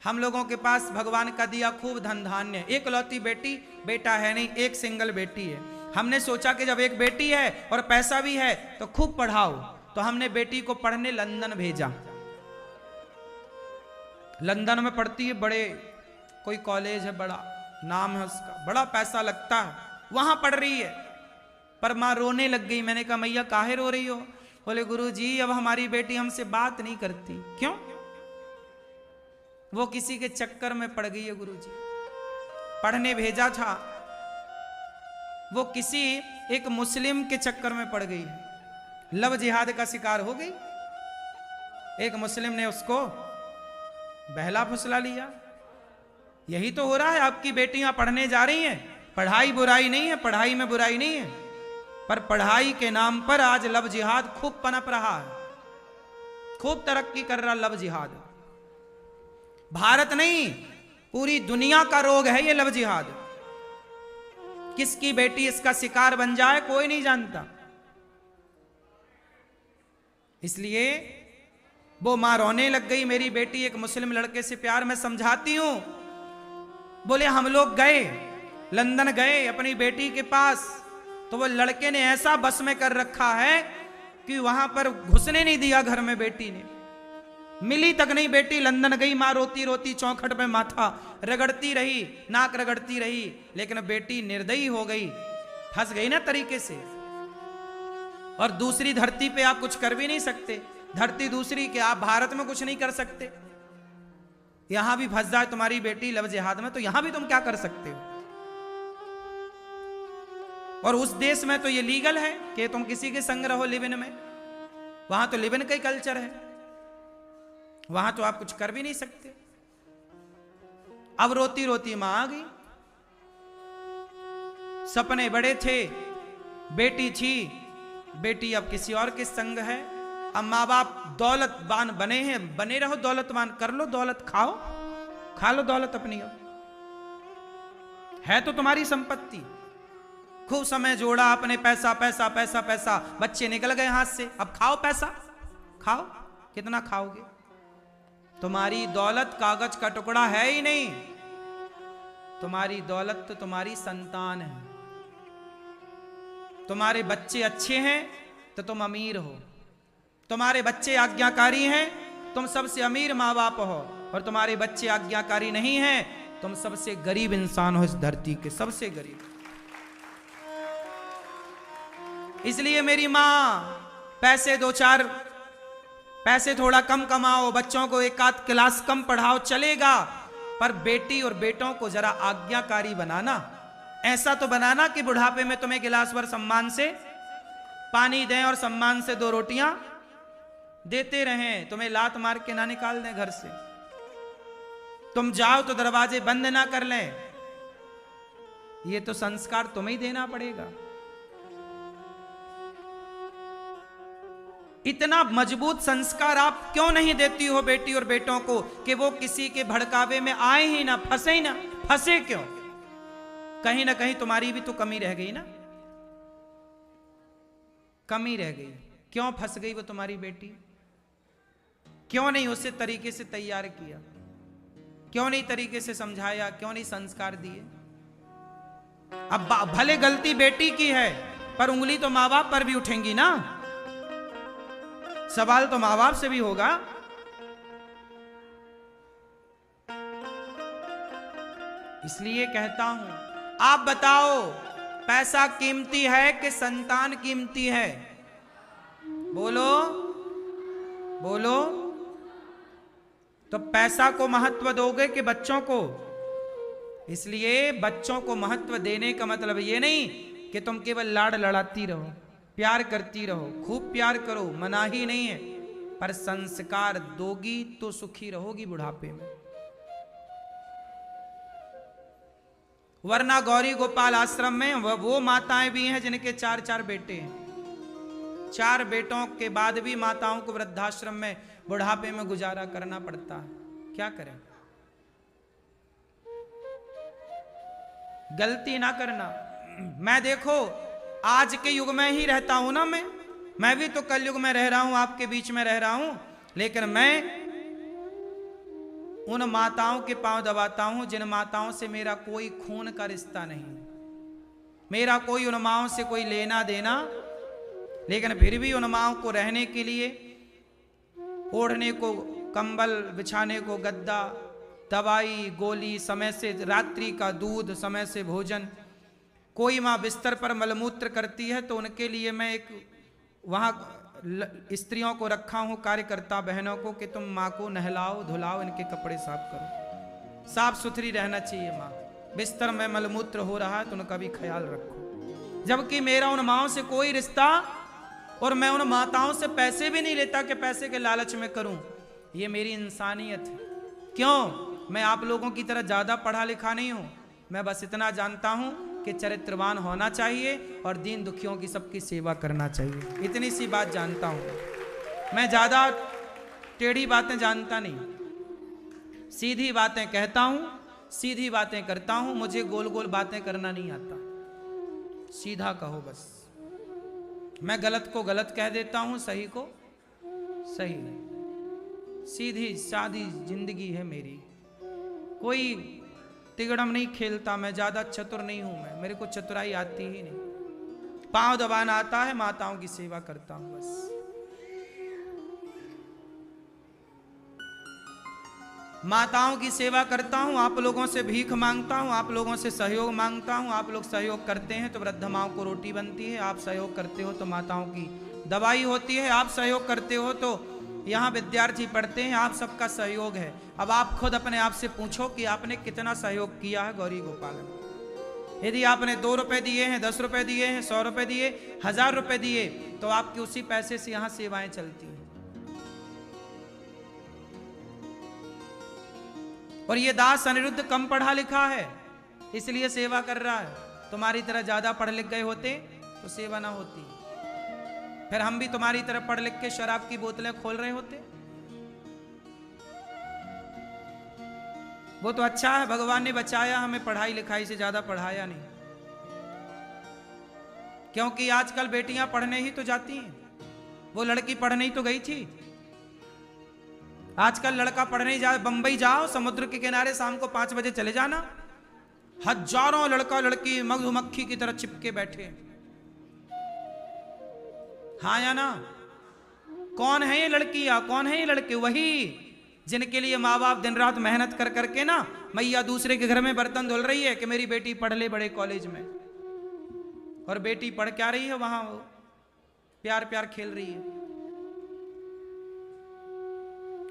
हम लोगों के पास भगवान का दिया खूब धन धान्य, एक लौती बेटी, बेटा है नहीं, एक सिंगल बेटी है। हमने सोचा कि जब एक बेटी है और पैसा भी है तो खूब पढ़ाओ। तो हमने बेटी को पढ़ने लंदन भेजा। लंदन में पढ़ती है, बड़े कोई कॉलेज है, बड़ा नाम है उसका, बड़ा पैसा लगता है, वहां पढ़ रही है। पर मां रोने लग गई। मैंने कहा मैया काहे रो रही हो? बोले गुरुजी अब हमारी बेटी हमसे बात नहीं करती। क्यों? वो किसी के चक्कर में पड़ गई है गुरुजी। पढ़ने भेजा था, वो किसी एक मुस्लिम के चक्कर में पड़ गई है, लव जिहाद का शिकार हो गई। एक मुस्लिम ने उसको बहला फुसला लिया। यही तो हो रहा है, आपकी बेटियां पढ़ने जा रही हैं, पढ़ाई बुराई नहीं है, पढ़ाई में बुराई नहीं है, पर पढ़ाई के नाम पर आज लव जिहाद खूब पनप रहा है, खूब तरक्की कर रहा लव जिहाद। भारत नहीं, पूरी दुनिया का रोग है ये लव जिहाद। किसकी बेटी इसका शिकार बन जाए कोई नहीं जानता। इसलिए वो मां रोने लग गई। मेरी बेटी एक मुस्लिम लड़के से प्यार में समझाती हूं। बोले हम लोग गए, लंदन गए अपनी बेटी के पास, तो वो लड़के ने ऐसा बस में कर रखा है कि वहां पर घुसने नहीं दिया घर में। बेटी ने मिली तक नहीं। बेटी लंदन गई, मां रोती रोती चौखट में माथा रगड़ती रही, नाक रगड़ती रही, लेकिन बेटी निर्दयी हो गई, फंस गई ना तरीके से। और दूसरी धरती पे आप कुछ कर भी नहीं सकते। धरती दूसरी के, आप भारत में कुछ नहीं कर सकते। यहां भी फंस जाए तुम्हारी बेटी लव जिहाद में, तो यहां भी तुम क्या कर सकते हो? और उस देश में तो ये लीगल है कि तुम किसी के संग रहो लिव इन में। वहां तो लिव इन का ही कल्चर है, वहां तो आप कुछ कर भी नहीं सकते। अब रोती रोती मां आ गई। सपने बड़े थे, बेटी थी, बेटी अब किसी और के संग है। अब माँ बाप दौलतवान बने हैं, बने रहो दौलतवान, कर लो दौलत, खाओ, खा लो दौलत अपनी। अब है तो तुम्हारी संपत्ति, खूब समय जोड़ा आपने, पैसा पैसा पैसा पैसा, बच्चे निकल गए हाथ से, अब खाओ पैसा, खाओ। कितना खाओगे? तुम्हारी दौलत कागज का टुकड़ा है ही नहीं, तुम्हारी दौलत तो तुम्हारी संतान है। तुम्हारे बच्चे अच्छे हैं तो तुम अमीर हो, तुम्हारे बच्चे आज्ञाकारी हैं तुम सबसे अमीर माँ बाप हो, और तुम्हारे बच्चे आज्ञाकारी नहीं हैं तुम सबसे गरीब इंसान हो इस धरती के, सबसे गरीब। इसलिए मेरी माँ पैसे दो चार पैसे थोड़ा कम कमाओ, बच्चों को एक आध क्लास कम पढ़ाओ चलेगा, पर बेटी और बेटों को जरा आज्ञाकारी बनाना। ऐसा तो बनाना कि बुढ़ापे में तुम्हें गिलास भर सम्मान से पानी दें और सम्मान से 2 रोटियां देते रहें, तुम्हें लात मार के ना निकाल दें घर से, तुम जाओ तो दरवाजे बंद ना कर लें। ये तो संस्कार तुम्हें ही देना पड़ेगा। इतना मजबूत संस्कार आप क्यों नहीं देती हो बेटी और बेटों को कि वो किसी के भड़कावे में आए ही ना, फंसे ही ना? फंसे क्यों? कहीं ना कहीं तुम्हारी भी तो कमी रह गई ना, कमी रह गई। क्यों फंस गई वो तुम्हारी बेटी? क्यों नहीं उसे तरीके से तैयार किया? क्यों नहीं तरीके से समझाया? क्यों नहीं संस्कार दिए? अब भले गलती बेटी की है, पर उंगली तो माँ बाप पर भी उठेंगी ना, सवाल तो माँ बाप से भी होगा। इसलिए कहता हूं, आप बताओ पैसा कीमती है कि संतान कीमती है? बोलो बोलो। तो पैसा को महत्व दोगे कि बच्चों को? इसलिए बच्चों को महत्व देने का मतलब ये नहीं कि तुम केवल लाड़ लड़ाती रहो, प्यार करती रहो, खूब प्यार करो, मना ही नहीं है, पर संस्कार दोगी तो सुखी रहोगी बुढ़ापे में। वरना गौरी गोपाल आश्रम में वो माताएं भी हैं जिनके 4-4 बेटे हैं, 4 बेटों के बाद भी माताओं को वृद्धाश्रम में बुढ़ापे में गुजारा करना पड़ता है। क्या करें? गलती ना करना। मैं देखो आज के युग में ही रहता हूं ना, मैं भी तो कल युग में रह रहा हूं, आपके बीच में रह रहा हूं, लेकिन मैं उन माताओं के पांव दबाता हूं जिन माताओं से मेरा कोई खून का रिश्ता नहीं, मेरा कोई उन माओं से कोई लेना देना, लेकिन फिर भी उन माओं को रहने के लिए ओढ़ने को कंबल, बिछाने को गद्दा, दवाई गोली, समय से रात्रि का दूध, समय से भोजन। कोई माँ बिस्तर पर मलमूत्र करती है तो उनके लिए मैं एक वहाँ स्त्रियों को रखा हूँ, कार्यकर्ता बहनों को, कि तुम माँ को नहलाओ धुलाओ, इनके कपड़े साफ करो, साफ सुथरी रहना चाहिए माँ। बिस्तर में मलमूत्र हो रहा है तो उनका भी ख्याल रखो। जबकि मेरा उन माँओं से कोई रिश्ता, और मैं उन माताओं से पैसे भी नहीं लेता कि पैसे के लालच में करूं। ये मेरी इंसानियत है। क्यों? मैं आप लोगों की तरह ज्यादा पढ़ा लिखा नहीं हूं, मैं बस इतना जानता हूं कि चरित्रवान होना चाहिए और दीन दुखियों की सबकी सेवा करना चाहिए, इतनी सी बात जानता हूं। मैं ज्यादा टेढ़ी बातें जानता नहीं, सीधी बातें कहता हूं, सीधी बातें करता हूं, मुझे गोल गोल बातें करना नहीं आता, सीधा कहो बस। मैं गलत को गलत कह देता हूं, सही को सही। सीधी सादी जिंदगी है मेरी, कोई तिगड़म नहीं खेलता, मैं ज्यादा चतुर नहीं हूं, मैं मेरे को चतुराई आती ही नहीं। पांव दबाना आता है, माताओं की सेवा करता हूं बस। माताओं की सेवा करता हूं, आप लोगों से भीख मांगता हूं, आप लोगों से सहयोग मांगता हूं। आप लोग सहयोग करते हैं तो वृद्ध माओं को रोटी बनती है, आप सहयोग करते हो तो माताओं की दवाई होती है, आप सहयोग करते हो तो यहाँ विद्यार्थी पढ़ते हैं, आप सबका सहयोग है। अब आप खुद अपने आप से पूछो कि आपने कितना सहयोग किया है गौरी गोपाल में। यदि आपने 2 रुपए दिए हैं, 10 रुपए दिए हैं, 100 रुपए दिए, 1000 रुपए दिए, तो आपकी उसी पैसे से यहाँ सेवाएं चलती हैं। और ये दास अनिरुद्ध कम पढ़ा लिखा है इसलिए सेवा कर रहा है, तुम्हारी तरह ज्यादा पढ़ लिख गए होते तो सेवा ना होती, फिर हम भी तुम्हारी तरह पढ़ लिख के शराब की बोतलें खोल रहे होते। वो तो अच्छा है, भगवान ने बचाया हमें, पढ़ाई लिखाई से ज्यादा पढ़ाया नहीं, क्योंकि आजकल बेटियां पढ़ने ही तो जाती हैं, वो लड़की पढ़ने ही तो गई थी, आजकल लड़का पढ़ने जाए, बंबई जाओ, समुद्र के किनारे शाम को 5 बजे चले जाना, हजारों लड़का लड़की मधुमक्खी की तरह चिपके बैठे। हाँ या ना? कौन है ये लड़कियां, कौन है ये लड़के? वही जिनके लिए माँ बाप दिन रात मेहनत कर करके ना, मैया दूसरे के घर में बर्तन धुल रही है कि मेरी बेटी पढ़ ले बड़े कॉलेज में, और बेटी पढ़ क्या रही है वहां, वो प्यार प्यार खेल रही है।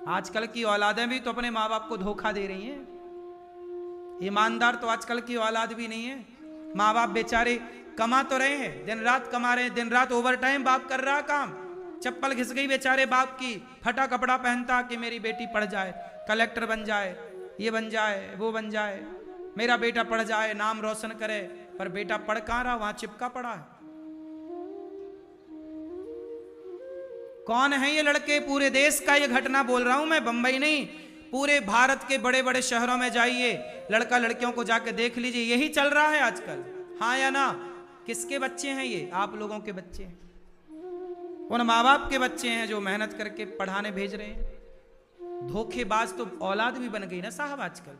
आजकल की औलादें भी तो अपने माँ बाप को धोखा दे रही हैं। ईमानदार तो आजकल की औलाद भी नहीं है। माँ बाप बेचारे कमा तो रहे हैं, दिन रात कमा रहे हैं, दिन रात ओवर टाइम बाप कर रहा काम, चप्पल घिस गई बेचारे बाप की, फटा कपड़ा पहनता कि मेरी बेटी पढ़ जाए, कलेक्टर बन जाए, ये बन जाए, वो बन जाए, मेरा बेटा पढ़ जाए, नाम रोशन करे। पर बेटा पढ़ कहां रहा, वहां चिपका पड़ा है। कौन है ये लड़के? पूरे देश का ये घटना बोल रहा हूं मैं, बंबई नहीं, पूरे भारत के बड़े बड़े शहरों में जाइए, लड़का लड़कियों को जाके देख लीजिए, यही चल रहा है आजकल। हाँ या ना? किसके बच्चे हैं ये? आप लोगों के बच्चे हैं, उन माँ बाप के बच्चे हैं जो मेहनत करके पढ़ाने भेज रहे हैं। धोखेबाज तो औलाद भी बन गई ना साहब आजकल।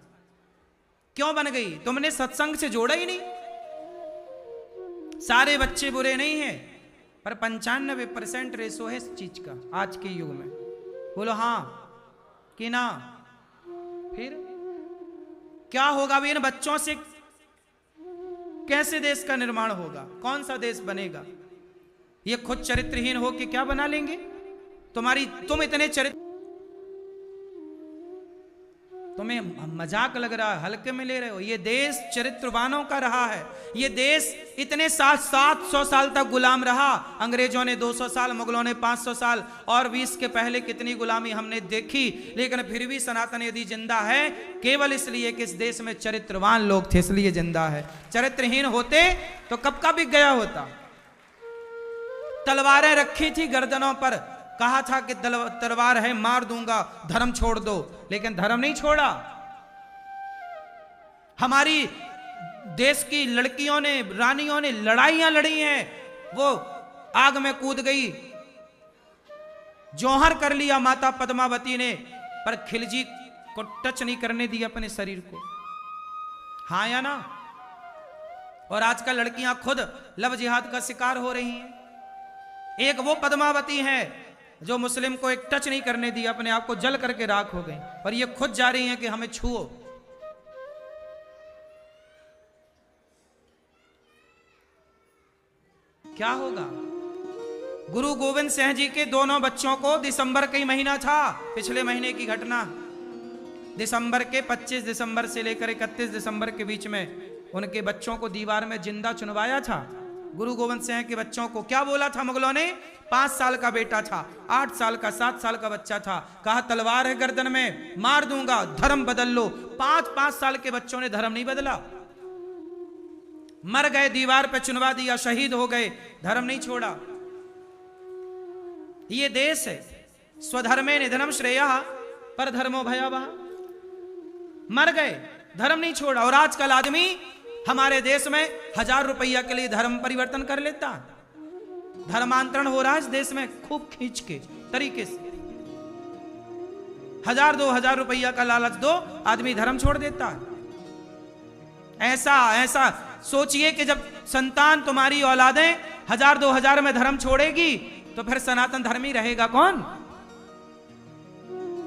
क्यों बन गई? तुमने सत्संग से जोड़ा ही नहीं। सारे बच्चे बुरे नहीं हैं, पर 95% रेशो है इस चीज का आज के युग में। बोलो हाँ कि ना? फिर क्या होगा भी इन बच्चों से? कैसे देश का निर्माण होगा? कौन सा देश बनेगा? ये खुद चरित्रहीन हो के क्या बना लेंगे? तुम इतने चरित्र, तुम्हें मजाक लग रहा है, हल्के में ले रहे हो। ये देश चरित्रवानों का रहा है। ये देश इतने 700 साल तक गुलाम रहा। अंग्रेजों ने 200 साल, मुगलों ने 500 साल, और 20 के पहले कितनी गुलामी हमने देखी, लेकिन फिर भी सनातन यदि जिंदा है केवल इसलिए कि इस देश में चरित्रवान लोग थे, इसलिए जिंदा है। चरित्रहीन होते तो कब का बिक गया होता। तलवारें रखी थी गर्दनों पर, कहा था कि तलवार है मार दूंगा, धर्म छोड़ दो, लेकिन धर्म नहीं छोड़ा। हमारी देश की लड़कियों ने, रानियों ने लड़ाइयां लड़ी हैं। वो आग में कूद गई, जौहर कर लिया माता पद्मावती ने, पर खिलजी को टच नहीं करने दिया अपने शरीर को। हाँ या ना? और आजकल लड़कियां खुद लव जिहाद का शिकार हो रही हैं। एक वो पद्मावती है जो मुस्लिम को एक टच नहीं करने दिया, अपने आप को जल करके राख हो गई, और ये खुद जा रही हैं कि हमें छुओ। क्या होगा? गुरु गोविंद सिंह जी के दोनों बच्चों को दिसंबर का ही महीना था, पिछले महीने की घटना, दिसंबर के 25 दिसंबर से लेकर 31 दिसंबर के बीच में उनके बच्चों को दीवार में जिंदा चुनवाया था। गुरु गोविंद सिंह के बच्चों को क्या बोला था मुगलों ने? 5 साल का बेटा था, 8 साल का, 7 साल का बच्चा था, कहा तलवार है गर्दन में, मार दूंगा, धर्म बदल लो। 5 साल के बच्चों ने धर्म नहीं बदला, मर गए, दीवार पे चुनवा दिया, शहीद हो गए, धर्म नहीं छोड़ा। ये देश है, स्वधर्मे निधनम श्रेयः परधर्मो भयावह। मर गए, धर्म नहीं छोड़ा। और आजकल आदमी हमारे देश में 1000 रुपया के लिए धर्म परिवर्तन कर लेता। धर्मांतरण हो रहा है इस देश में खूब खींच के तरीके से। 1000-2000 रुपया का लालच दो, आदमी धर्म छोड़ देता है। ऐसा सोचिए कि जब संतान, तुम्हारी औलादें 1000-2000 में धर्म छोड़ेगी, तो फिर सनातन धर्मी रहेगा कौन?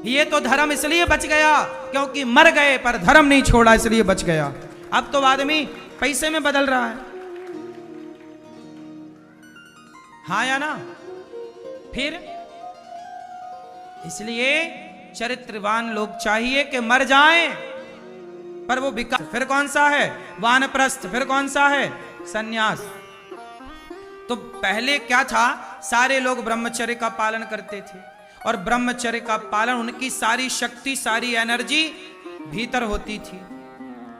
ये तो धर्म इसलिए बच गया क्योंकि मर गए, पर धर्म नहीं छोड़ा, इसलिए बच गया। अब तो आदमी पैसे में बदल रहा है। हाँ या ना? फिर इसलिए चरित्रवान लोग चाहिए कि मर जाएं, पर वो विकास। फिर कौन सा है? वानप्रस्थ। फिर कौन सा है? सन्यास। तो पहले क्या था? सारे लोग ब्रह्मचर्य का पालन करते थे, और ब्रह्मचर्य का पालन, उनकी सारी शक्ति, सारी एनर्जी भीतर होती थी।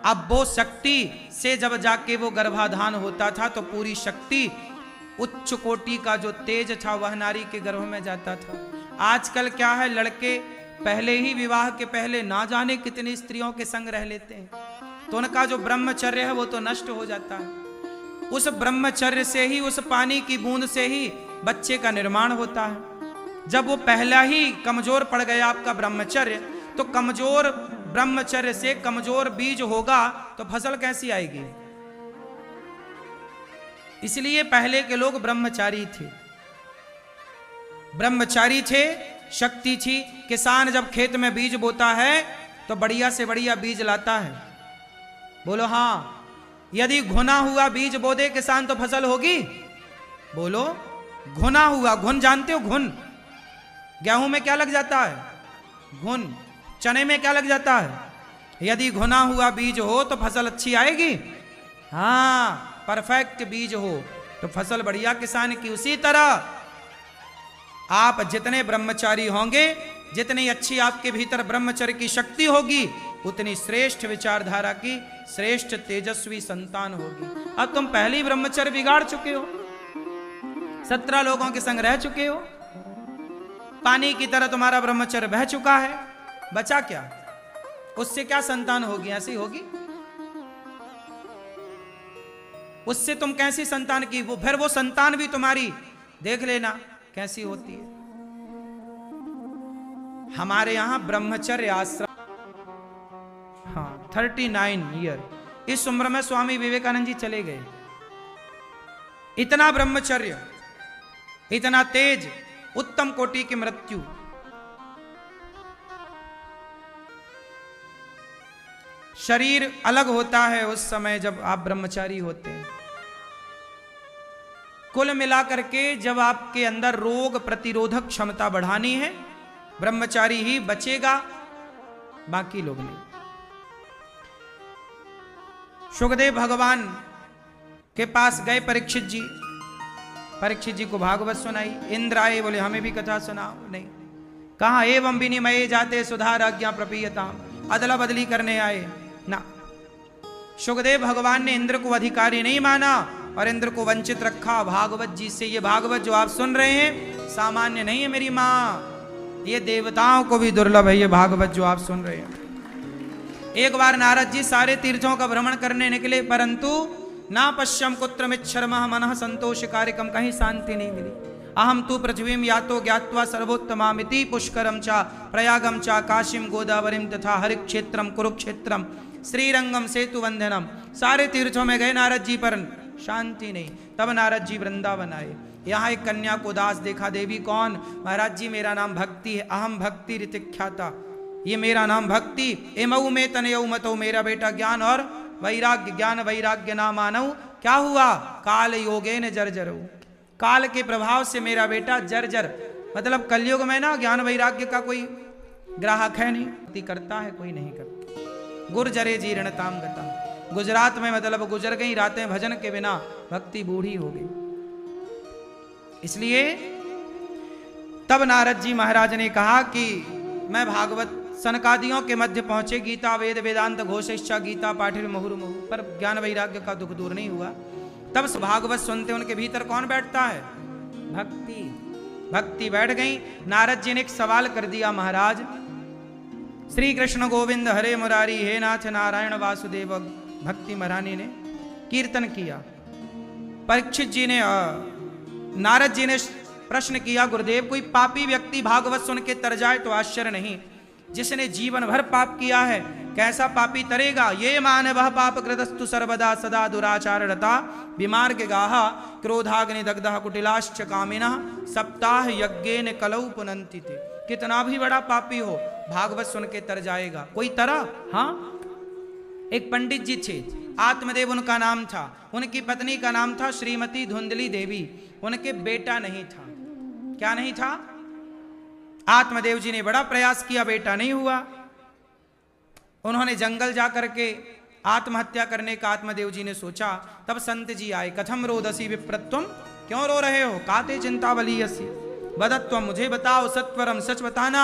अब वो शक्ति से जब जाके वो गर्भाधान होता था, तो पूरी शक्ति, उच्च कोटि का जो तेज था, वह नारी के गर्भ में जाता था। आजकल क्या है? लड़के पहले ही विवाह के पहले ना जाने कितनी स्त्रियों के संग रह लेते हैं, तो उनका जो ब्रह्मचर्य है वो तो नष्ट हो जाता है। उस ब्रह्मचर्य से ही, उस पानी की बूंद से ही बच्चे का निर्माण होता है। जब वो पहला ही कमजोर पड़ गया आपका ब्रह्मचर्य, तो कमजोर ब्रह्मचर्य से कमजोर बीज होगा तो फसल कैसी आएगी? इसलिए पहले के लोग ब्रह्मचारी थे, ब्रह्मचारी थे, शक्ति थी। किसान जब खेत में बीज बोता है तो बढ़िया से बढ़िया बीज लाता है। बोलो हाँ। यदि घुना हुआ बीज बो दे किसान तो फसल होगी? बोलो, घुना हुआ, घुन जानते हो? घुन गेहूं में क्या लग जाता है? घुन। चने में क्या लग जाता है? यदि घुना हुआ बीज हो तो फसल अच्छी आएगी? हाँ, परफेक्ट बीज हो तो फसल बढ़िया किसान की। उसी तरह आप जितने ब्रह्मचारी होंगे, जितनी अच्छी आपके भीतर ब्रह्मचर्य की शक्ति होगी, उतनी श्रेष्ठ विचारधारा की श्रेष्ठ तेजस्वी संतान होगी। अब तुम पहले ही ब्रह्मचर्य बिगाड़ चुके हो, 17 लोगों के संग रह चुके हो, पानी की तरह तुम्हारा ब्रह्मचर्य बह चुका है, बचा क्या? उससे क्या संतान होगी? ऐसी होगी? उससे तुम कैसी संतान की? वो फिर वो संतान भी तुम्हारी देख लेना कैसी होती है। हमारे यहां ब्रह्मचर्य आश्रम, हाँ 39 ईयर, इस उम्र में स्वामी विवेकानंद जी चले गए। इतना ब्रह्मचर्य, इतना तेज, उत्तम कोटि की मृत्यु। शरीर अलग होता है उस समय जब आप ब्रह्मचारी होते हैं। कुल मिलाकर के जब आपके अंदर रोग प्रतिरोधक क्षमता बढ़ानी है, ब्रह्मचारी ही बचेगा, बाकी लोग नहीं। सुखदेव भगवान के पास गए परीक्षित जी, परीक्षित जी को भागवत सुनाई। इंद्र आए, बोले हमें भी कथा सुनाओ। नहीं, कहा एवं विनिमये जाते सुधार आज्ञा प्रपीयताम, अदला बदली करने आए ना। सुखदेव भगवान ने इंद्र को अधिकारी नहीं माना और इंद्र को वंचित रखा भागवत जी से। ये भागवत जो आप सुन रहे हैं सामान्य नहीं है मेरी माँ, ये देवताओं को भी दुर्लभ है ये भागवत जो आप सुन रहे हैं। एक बार नारद जी सारे तीर्थों का भ्रमण करने निकले, परंतु ना पश्यम कुत्रमिच्छर्मः मनः संतोष कार्यक्रम, कहीं शांति नहीं मिली। अहम तु पृथ्वीम यातो ज्ञात्वा सर्वोत्तमामिति पुष्करम चा प्रयागम चा काशीम गोदावरीम तथा हरिक्षेत्रम कुरुक्षेत्रम श्रीरंगम सेतु वंदनम। सारे तीर्थों में गए नारद जी पर शांति नहीं। तब नारद जी वृंदावन आए। यहाँ एक कन्या को दास देखा। देवी कौन? महाराज जी मेरा नाम भक्ति है, अहम भक्ति ऋतिख्याता, ये मेरा नाम भक्ति। एमऊ में तनयऊ मतऊ, मेरा बेटा ज्ञान और वैराग्य, ज्ञान वैराग्य ना मानऊ। क्या हुआ? काल योगे न जर्जर, काल के प्रभाव से मेरा बेटा जर्जर, मतलब कलयुग में ना ज्ञान वैराग्य का कोई ग्राहक है नहीं, भक्ति करता है कोई नहीं करता। गुर्जरे जीर्णताम गता, गुजरात में मतलब गुजर गई रातें भजन के बिना, भक्ति बूढ़ी हो गई। इसलिए तब नारद जी महाराज ने कहा कि मैं भागवत सनकादियों के मध्य पहुंचे, गीता वेद वेदांत घोषिष्ठा गीता पाठिर मुहुर मुहु, पर ज्ञान वैराग्य का दुख दूर नहीं हुआ। तब भागवत सुनते उनके भीतर कौन बैठता है? भक्ति। भक्ति बैठ गई। नारद जी ने एक सवाल कर दिया, महाराज श्री कृष्ण गोविंद हरे मुरारी हे नाथ नारायण वासुदेव। भक्ति महारानी ने कीर्तन किया। परीक्षित जी ने नारद जी ने प्रश्न किया, गुरुदेव कोई पापी व्यक्ति भागवत सुन के तर जाए तो आश्चर्य नहीं, जिसने जीवन भर पाप किया है कैसा पापी तरेगा? ये मानव पाप कृतस्तु सर्वदा सदा दुराचार रता विमार्ग गाहा क्रोधाग्नि दग्धः कुटिलाश्च कामिनः सप्ताह यज्ञेन कलौ पुनन्ति ते। कितना भी बड़ा पापी हो भागवत सुन के तर जाएगा। कोई तरह? हाँ, एक पंडित जी थे, आत्मदेव उनका नाम था, उनकी पत्नी का नाम था श्रीमती धुंधली देवी। उनके बेटा नहीं था। क्या नहीं था? आत्मदेव जी ने बड़ा प्रयास किया, बेटा नहीं हुआ। उन्होंने जंगल जाकर के आत्महत्या करने का आत्मदेव जी ने सोचा। तब संत जी आए। कथम रोदसी विप्रत्वम, क्यों रो रहे हो? काते चिंता बलीयसी बदत्वम, मुझे बताओ सत्वरम, सच बताना,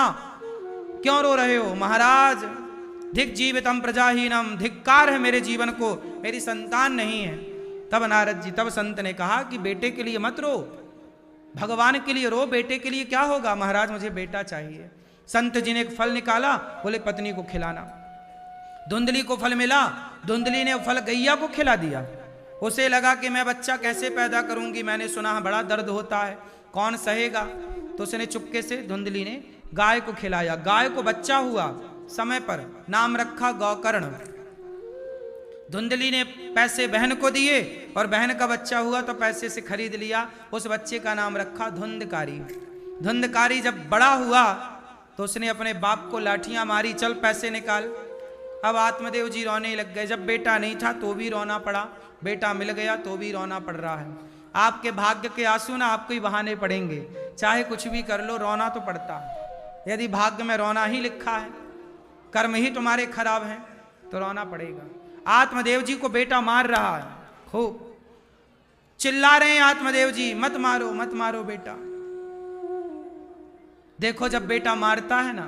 क्यों रो रहे हो? महाराज धिक जीवितम प्रजाहीनम, धिक्कार है मेरे जीवन को, मेरी संतान नहीं है। तब नारद जी, तब संत ने कहा कि बेटे के लिए मत रो, भगवान के लिए रो। बेटे के लिए क्या होगा? महाराज मुझे बेटा चाहिए। संत जी ने एक फल निकाला, बोले पत्नी को खिलाना। धुंधली को फल मिला, धुंधली ने फल गैया को खिला दिया। उसे लगा कि मैं बच्चा कैसे पैदा करूंगी, मैंने सुना बड़ा दर्द होता है, कौन सहेगा। तो उसने चुपके से धुंधली ने गाय को खिलाया। गाय को बच्चा हुआ समय पर, नाम रखा गौकर्ण। धुंधली ने पैसे बहन को दिए और बहन का बच्चा हुआ तो पैसे से खरीद लिया। उस बच्चे का नाम रखा धुंधकारी। धुंधकारी जब बड़ा हुआ तो उसने अपने बाप को लाठियां मारी, चल पैसे निकाल। अब आत्मदेव जी रोने लग गए। जब बेटा नहीं था तो भी रोना पड़ा, बेटा मिल गया तो भी रोना पड़ रहा है। आपके भाग्य के आंसू ना आपको ही बहाने पड़ेंगे, चाहे कुछ भी कर लो रोना तो पड़ता है। यदि भाग्य में रोना ही लिखा है, कर्म ही तुम्हारे खराब हैं तो रोना पड़ेगा। आत्मदेव जी को बेटा मार रहा है, खूब चिल्ला रहे हैं आत्मदेव जी, मत मारो मत मारो बेटा। देखो जब बेटा मारता है ना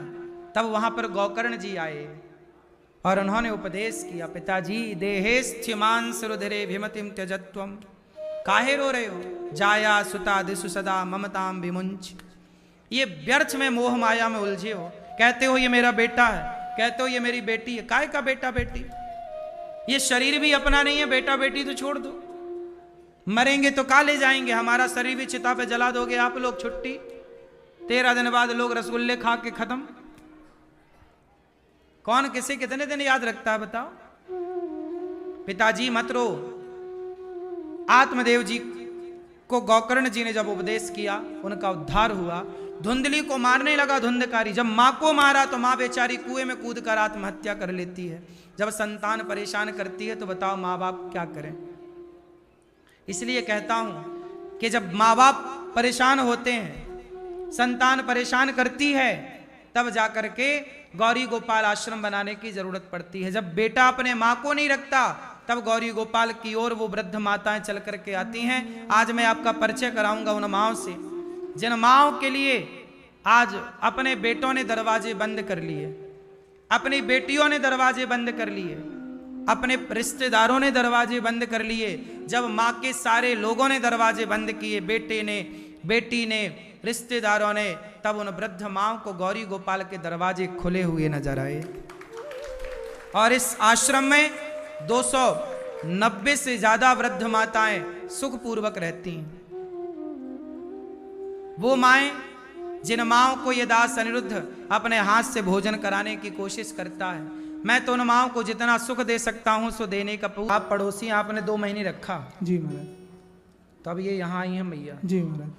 तब वहां पर गौकर्ण जी आए और उन्होंने उपदेश किया, पिताजी देहेस्थ्यमांस रुधिरे भिमतिम त्यजत्वम, काहे रो रहे हो, जाया सुता दिशु सदा ममताम विमुंच। ये व्यर्थ में मोह माया में उलझे हो, कहते हो ये मेरा बेटा है, कहते हो ये मेरी बेटी है। काहे का बेटा बेटी, ये शरीर भी अपना नहीं है, बेटा बेटी तो छोड़ दो, मरेंगे तो का ले जाएंगे, हमारा शरीर भी चिता पे जला दोगे आप लोग, छुट्टी 13 दिन बाद लोग रसगुल्ले खा के खत्म। कौन किसे कितने दिन याद रखता है बताओ। पिताजी मत रो। आत्मदेव जी को गौकर्ण जी ने जब उपदेश किया उनका उद्धार हुआ। धुंधली को मारने लगा धुंधकारी। जब मां को मारा तो मां बेचारी कुएं में कूद कर आत्महत्या कर लेती है। जब संतान परेशान करती है तो बताओ माँ बाप क्या करें। इसलिए कहता हूं कि जब माँ बाप परेशान होते हैं, संतान परेशान करती है, तब जाकर के गौरी गोपाल आश्रम बनाने की जरूरत पड़ती है। जब बेटा अपने माँ को नहीं रखता तब गौरी गोपाल की ओर वो वृद्ध माताएं चल करके आती हैं। आज मैं आपका परिचय कराऊंगा उन माओं से, जिन माओं के लिए आज अपने बेटों ने दरवाजे बंद कर लिए, अपनी बेटियों ने दरवाजे बंद कर लिए, अपने रिश्तेदारों ने दरवाजे बंद कर लिए। जब माँ के सारे लोगों ने दरवाजे बंद किए, बेटे ने, बेटी ने, रिश्तेदारों ने, तब उन वृद्ध माओं को गौरी गोपाल के दरवाजे खुले हुए नजर आए। और इस आश्रम में 290 से ज्यादा वृद्ध माताएं सुखपूर्वक रहती हैं। वो माएं जिन माओं को ये दास अनिरुद्ध अपने हाथ से भोजन कराने की कोशिश करता है, मैं तो उन माओं को जितना सुख दे सकता हूं सो देने का। आप पड़ोसी आपने 2 महीने रखा जी महाराज, तब ये यहाँ आई है मैया जी महाराज।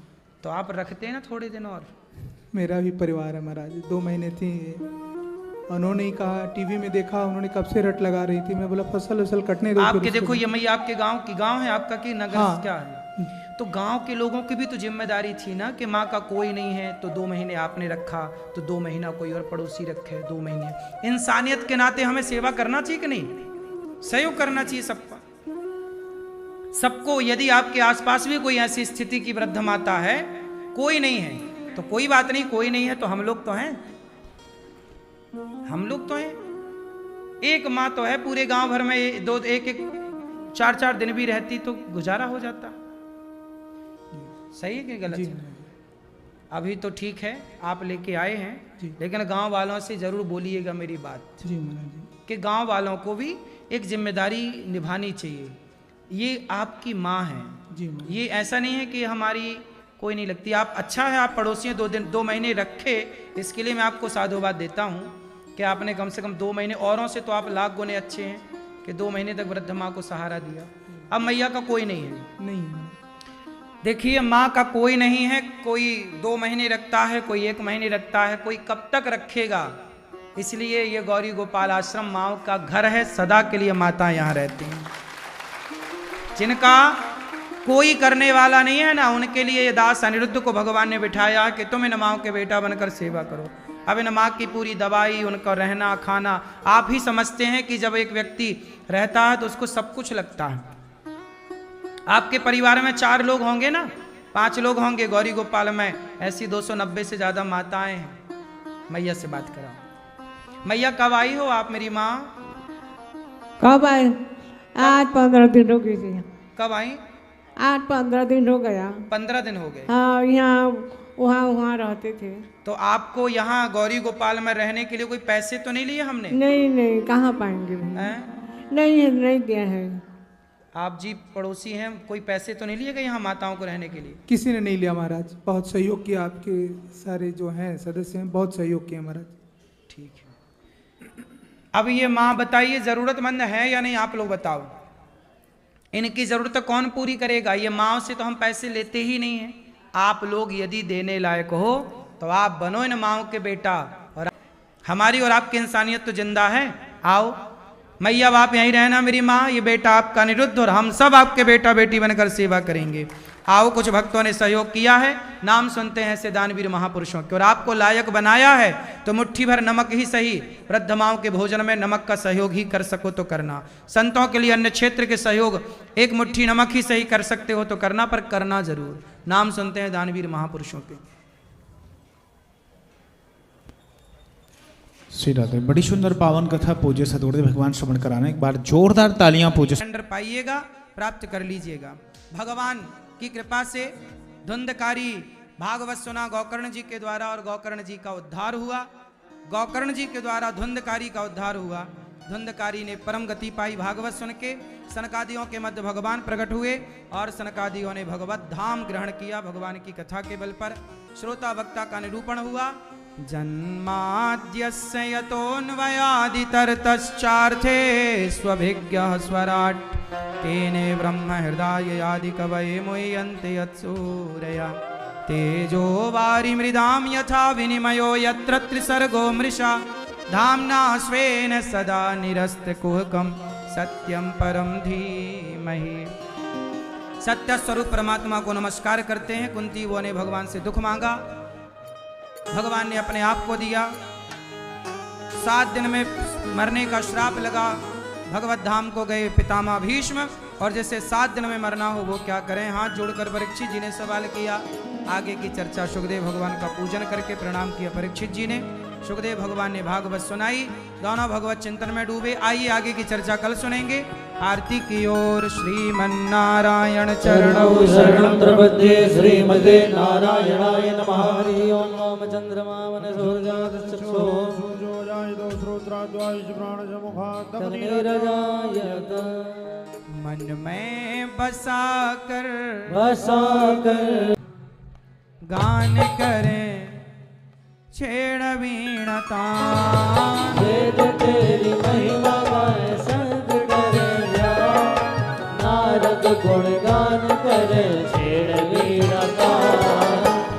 तो आप रखते हैं ना थोड़े दिन और। मेरा भी परिवार है महाराज, 2 महीने थी। उन्होंने ही कहा, टीवी में देखा, उन्होंने कब से रट लगा रही थी। मैं बोला फसल उसल कटने दो। आपके देखो ये मैया आपके गांव की, गांव है आपका कि नगर? हाँ। क्या है? तो गांव के लोगों की भी तो जिम्मेदारी थी ना कि माँ का कोई नहीं है तो 2 महीने आपने रखा, तो 2 महीना कोई और पड़ोसी रखे, 2 महीने। इंसानियत के नाते हमें सेवा करना चाहिए कि नहीं, सहयोग करना चाहिए सबका, सबको। यदि आपके आसपास भी कोई ऐसी स्थिति की वृद्ध माता है, कोई नहीं है तो कोई बात नहीं, कोई नहीं है तो हम लोग तो हैं, हम लोग तो हैं। एक माँ तो है पूरे गांव भर में, एक 4-4 दिन भी रहती तो गुजारा हो जाता। सही है कि गलत है? अभी तो ठीक है आप लेके आए हैं, लेकिन गांव वालों से जरूर बोलिएगा मेरी बात जी महाराज जी, कि गांव वालों को भी एक जिम्मेदारी निभानी चाहिए। ये आपकी माँ है जी महाराज। ये ऐसा नहीं है कि हमारी कोई नहीं लगती। आप अच्छा है आप पड़ोसियों 2 महीने रखे, इसके लिए मैं आपको साधुवाद देता हूँ कि आपने कम से कम 2 महीने, औरों से तो आप लाख गुने अच्छे हैं कि 2 महीने तक वृद्ध माँ को सहारा दिया। अब मैया का कोई नहीं है, नहीं देखिए माँ का कोई नहीं है। कोई 2 महीने रखता है, कोई 1 महीने रखता है, कोई कब तक रखेगा। इसलिए ये गौरी गोपाल आश्रम माओ का घर है, सदा के लिए माता यहाँ रहती हैं। जिनका कोई करने वाला नहीं है ना, उनके लिए ये दास अनिरुद्ध को भगवान ने बिठाया कि तुम इन माओ के बेटा बनकर सेवा करो। अब इन माँ की पूरी दवाई, उनका रहना खाना, आप ही समझते हैं कि जब एक व्यक्ति रहता है तो उसको सब कुछ लगता है। आपके परिवार में 4 लोग होंगे ना, 5 लोग होंगे, गौरी गोपाल में ऐसी 290 से ज्यादा माताएं हैं। मैया से बात कराओ। मैया कब आई हो आप मेरी माँ? कब आए? आज 15 दिन हो गई थी। कब आई? आज 15 दिन हो गया। 15 दिन हो गए। हाँ, यहाँ वहाँ रहते थे। तो आपको यहाँ गौरी गोपाल में रहने के लिए कोई पैसे तो नहीं लिए हमने? नहीं, कहाँ पाएंगे? हैं? नहीं दिया है। आप जी पड़ोसी हैं, कोई पैसे तो नहीं लिए गए यहाँ माताओं को रहने के लिए? किसी ने नहीं लिया महाराज, बहुत सहयोग किया, आपके सारे जो हैं सदस्य हैं बहुत सहयोग किया महाराज। ठीक है। अब ये माँ बताइए जरूरतमंद है या नहीं, आप लोग बताओ। इनकी जरूरत कौन पूरी करेगा? ये माँ से तो हम पैसे लेते ही नहीं हैं। आप लोग यदि देने लायक हो तो आप बनो इन माओ के बेटा, और हमारी और आपकी इंसानियत तो जिंदा है। आओ मैया बाप यहीं रहना, मेरी माँ ये बेटा आपका निरुद्ध, और हम सब आपके बेटा बेटी बनकर सेवा करेंगे। आओ, कुछ भक्तों ने सहयोग किया है, नाम सुनते हैं ऐसे दानवीर महापुरुषों के। और आपको लायक बनाया है तो मुट्ठी भर नमक ही सही, वृद्ध माओं के भोजन में नमक का सहयोग ही कर सको तो करना। संतों के लिए अन्य क्षेत्र के सहयोग एक मुट्ठी नमक ही सही कर सकते हो तो करना, पर करना जरूर। नाम सुनते हैं दानवीर महापुरुषों के। श्री राधे। बड़ी सुंदर पावन कथा पूज्य सतगुरुदेव भगवान श्रवण कराना। एक बार जोरदार तालियां पूज्य टेंडर पाइएगा, प्राप्त कर लीजिएगा। भगवान की कृपा से धुंधकारी भागवत सुना गौकर्ण जी के द्वारा, और गौकर्ण जी का उद्धार हुआ। गौकर्ण जी के द्वारा धुंधकारी का उद्धार हुआ। धुंधकारी ने परम गति पाई भागवत सुन के। सनकादियों के मध्य भगवान प्रकट हुए और सनकादियों ने भगवत धाम ग्रहण किया। भगवान की कथा के बल पर श्रोता वक्ता का निरूपण हुआ। जन्माद्यस्य यतोऽन्वयादितरतश्चार्थे स्वभिज्ञः स्वराट् तेने ब्रह्म हृदय आदि कवये मुह्यन्ते यत्सूरया तेजो वारिमृदां यथा विनिमयो यत्र त्रिसर्गो मृषा धाम्ना स्वेन सदा निरस्तकुहकं सत्यं परम धीमहि। सत्य स्वरूप परमात्मा को नमस्कार करते हैं। कुंती वो ने भगवान से दुख मांगा, भगवान ने अपने आप को दिया। 7 दिन में मरने का श्राप लगा। भगवत धाम को गए पितामह भीष्म, और जैसे 7 दिन में मरना हो वो क्या करें। हाथ जोड़कर परीक्षित जी ने सवाल किया। आगे की चर्चा सुखदेव भगवान का पूजन करके प्रणाम किया परीक्षित जी ने। सुखदेव भगवान ने भागवत सुनाई, दोनों भगवत चिंतन में डूबे। आइए आगे की चर्चा कल सुनेंगे। आरती की ओर श्रीमन्नारायण चरणौ शरणं प्रपद्ये श्रीमते नारायणाय नमः। हरि ओम नमः। चंद्रमा मन सूर्यादश्चक्षो सूर्योजायतो श्रोत्राद्वायुष प्राणसमुखात् अग्निरजायत। मन में बसा कर गान करें छेड़ वीणता। वेद तेरी महिमा गाए संग करे ध्यान, नारद गुणगान करे छेड़ वीणता।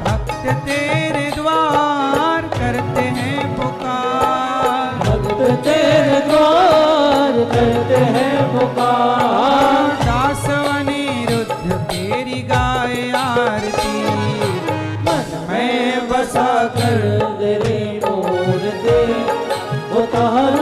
भक्त तेरे द्वार करते हैं पुकार, भक्त तेरे द्वार करते हैं पुकार। दास अनिरुद्ध तेरी गाए आरती, मन में बसा कर तेरी मूर्ति उतार